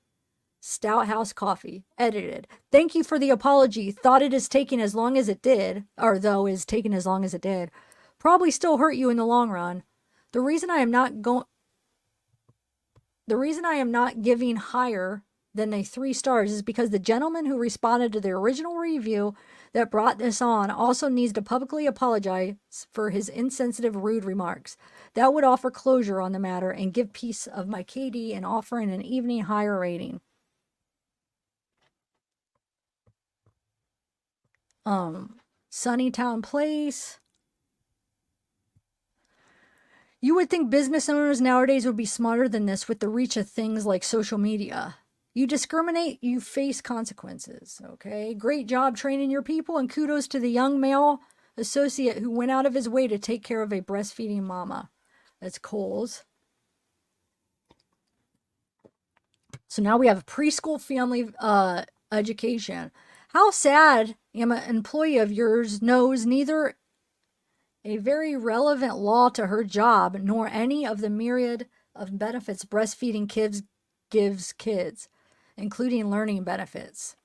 Stout House Coffee. Edited. Thank you for the apology. Thought it is taking as long as it did, or though is taking as long as it did. Probably still hurt you in the long run. The reason I am not giving higher than a 3 stars is because the gentleman who responded to the original review that brought this on also needs to publicly apologize for his insensitive, rude remarks. That would offer closure on the matter and give peace of my KD and offering an evening higher rating. Sunnytown Place. You would think business owners nowadays would be smarter than this with the reach of things like social media. You discriminate, you face consequences, okay? Great job training your people, and kudos to the young male associate who went out of his way to take care of a breastfeeding mama. That's Coles. So now we have preschool family education. How sad am an employee of yours knows neither a very relevant law to her job nor any of the myriad of benefits breastfeeding kids gives kids, including learning benefits.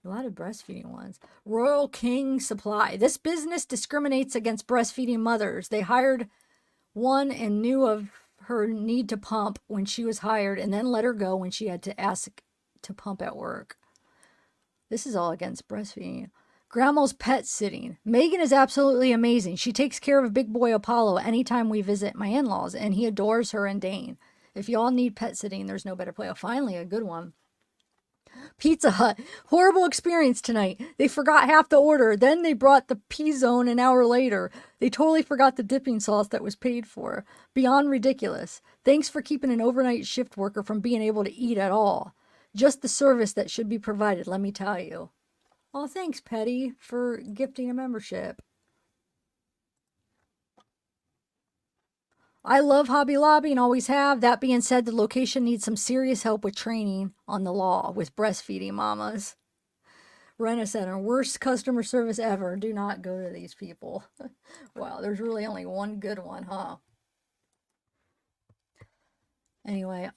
A lot of breastfeeding ones. Royal King Supply. This business discriminates against breastfeeding mothers. They hired one and knew of her need to pump when she was hired and then let her go when she had to ask to pump at work. This is all against breastfeeding. Grandma's pet sitting. Megan is absolutely amazing. She takes care of big boy Apollo anytime we visit my in-laws, and he adores her and Dane. If y'all need pet sitting, there's no better place. Oh, finally, a good one. Pizza Hut. Horrible experience tonight. They forgot half the order. Then they brought the P-Zone an hour later. They totally forgot the dipping sauce that was paid for. Beyond ridiculous. Thanks for keeping an overnight shift worker from being able to eat at all. Just the service that should be provided, let me tell you. Oh, thanks, Petty, for gifting a membership. I love Hobby Lobby and always have. That being said, the location needs some serious help with training on the law with breastfeeding mamas. Rent-A-Center, worst customer service ever. Do not go to these people. Wow, there's really only one good one, huh? Anyway,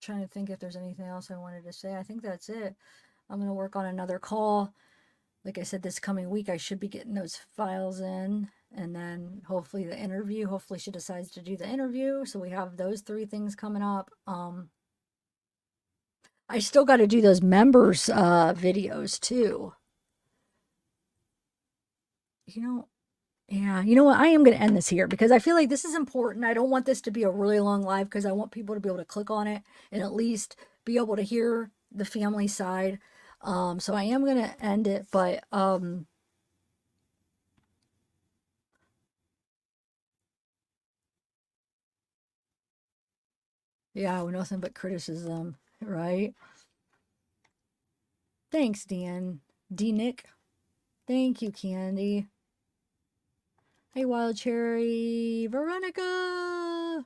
trying to think if there's anything else I wanted to say. I think that's it. I'm going to work on another call. Like I said, this coming week, I should be getting those files in. And then hopefully the interview. Hopefully she decides to do the interview. So we have those 3 things coming up. I still got to do those members videos too. Yeah, you know what? I am going to end this here because I feel like this is important. I don't want this to be a really long live because I want people to be able to click on it and at least be able to hear the family side. So I am going to end it, but yeah, nothing but criticism, right? Thanks, Dan. D-Nick. Thank you, Candy. Hey, Wild Cherry. Veronica.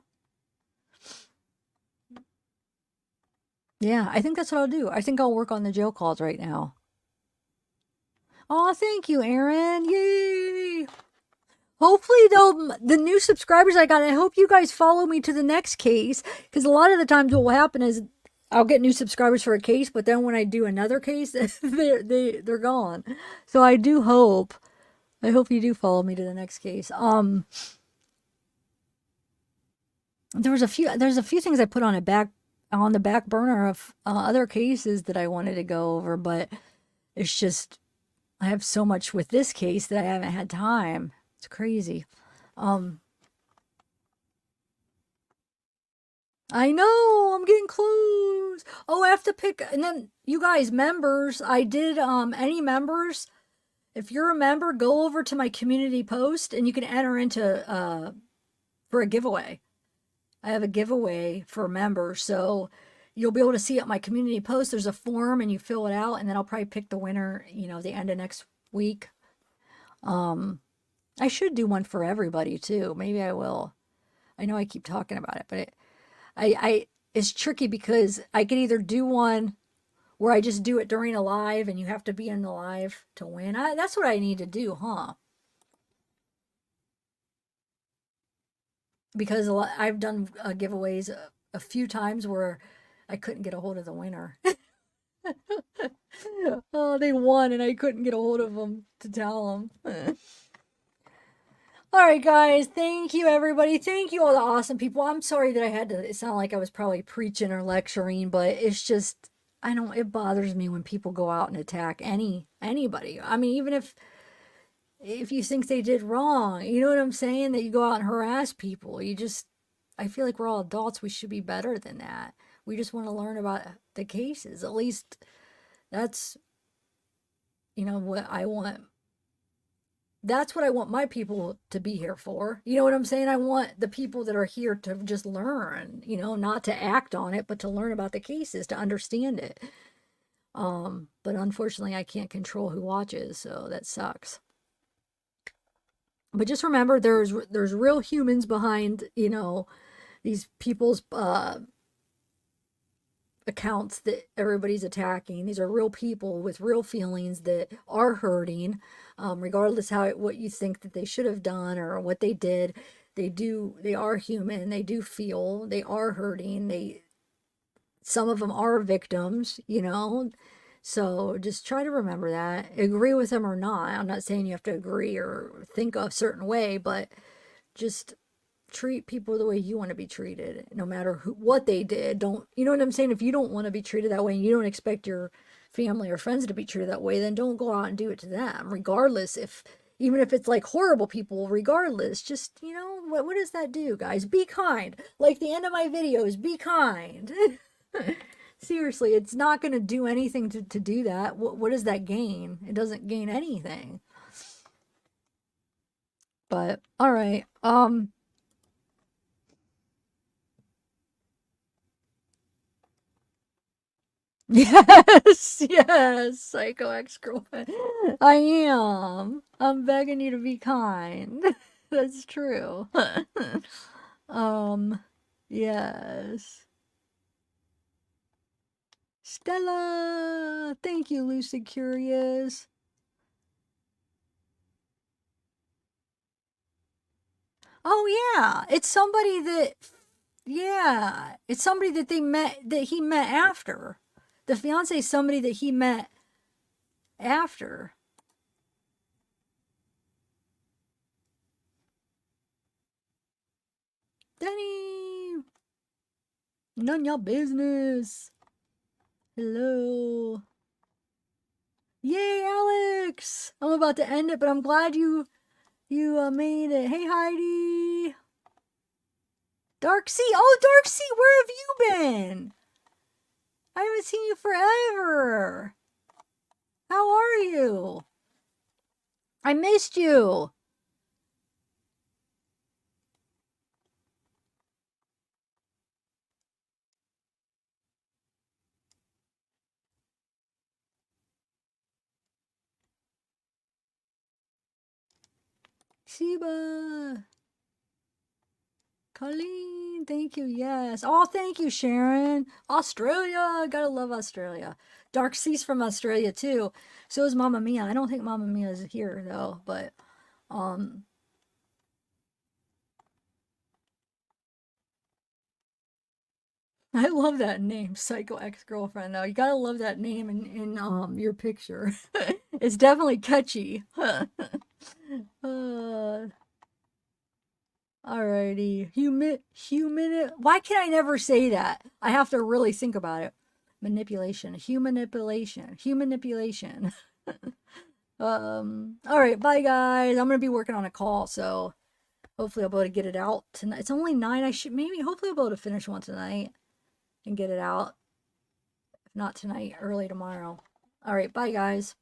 Yeah, I think that's what I'll do. I think I'll work on the jail calls right now. Oh, thank you, Aaron. Yay. Hopefully, the new subscribers I got, I hope you guys follow me to the next case. Because a lot of the times what will happen is I'll get new subscribers for a case, but then when I do another case, they're gone. So I hope you do follow me to the next case. There's a few things I put on the back burner of other cases that I wanted to go over, but it's just I have so much with this case that I haven't had time. It's crazy. I know I'm getting close. Oh, I have to pick, and then you guys, members. I did any members. If you're a member, go over to my community post and you can enter into for a giveaway. I have a giveaway for members, so you'll be able to see at my community post. There's a form and you fill it out, and then I'll probably pick the winner, the end of next week. I should do one for everybody too. Maybe I will. I know I keep talking about it, but it's tricky because I could either do one where I just do it during a live and you have to be in the live to win. That's what I need to do, huh? Because I've done giveaways a few times where I couldn't get a hold of the winner. Oh, they won and I couldn't get a hold of them to tell them. All right, guys. Thank you, everybody. Thank you, all the awesome people. I'm sorry that I had to, it sounded like I was probably preaching or lecturing, but it's just, it bothers me when people go out and attack anybody. I mean, even if you think they did wrong, you know what I'm saying? That you go out and harass people. I feel like we're all adults. We should be better than that. We just want to learn about the cases. At least that's, what I want. That's what I want my people to be here for. You know what I'm saying? I want the people that are here to just learn, not to act on it, but to learn about the cases, to understand it. But unfortunately, I can't control who watches, so that sucks. But just remember, there's real humans behind, you know, these people's accounts that everybody's attacking. These are real people with real feelings that are hurting, regardless what you think that they should have done or what they did. They are human. They do feel. They are hurting. Some of them are victims, you know. So just try to remember that. Agree with them or not. I'm not saying you have to agree or think a certain way, but just treat people the way you want to be treated, no matter what they did. Don't, you know what I'm saying? If you don't want to be treated that way and you don't expect your family or friends to be treated that way, then don't go out and do it to them, regardless. Even if it's like horrible people, regardless, just, you know, what does that do, guys? Be kind. Like the end of my videos, be kind. Seriously, it's not going to do anything to do that. What does that gain? It doesn't gain anything. But all right. Yes, yes, psycho ex-girlfriend. I am. I'm begging you to be kind. That's true. um, yes. Stella, thank you, Lucid Curious. Oh yeah, it's somebody that he met after. The fiance is somebody that he met after. Danny, none of your business. Hello. Yay, Alex! I'm about to end it, but I'm glad you made it. Hey, Heidi. Dark Sea. Oh, Dark Sea, where have you been? I haven't seen you forever. How are you? I missed you. Sheba. Colleen, thank you. Yes. Oh, thank you, Sharon. Australia. Gotta love Australia. Dark Sea's from Australia too. So is Mamma Mia. I don't think Mamma Mia is here though, but um I love that name, Psycho Ex-Girlfriend though. You gotta love that name in your picture. It's definitely catchy. uh Alrighty. Human. Why can I never say that? I have to really think about it. Manipulation. Human manipulation. Human manipulation. All right. Bye, guys. I'm going to be working on a call, so hopefully I'll be able to get it out tonight. It's only 9. Hopefully I'll be able to finish one tonight and get it out. If not tonight, early tomorrow. All right. Bye, guys.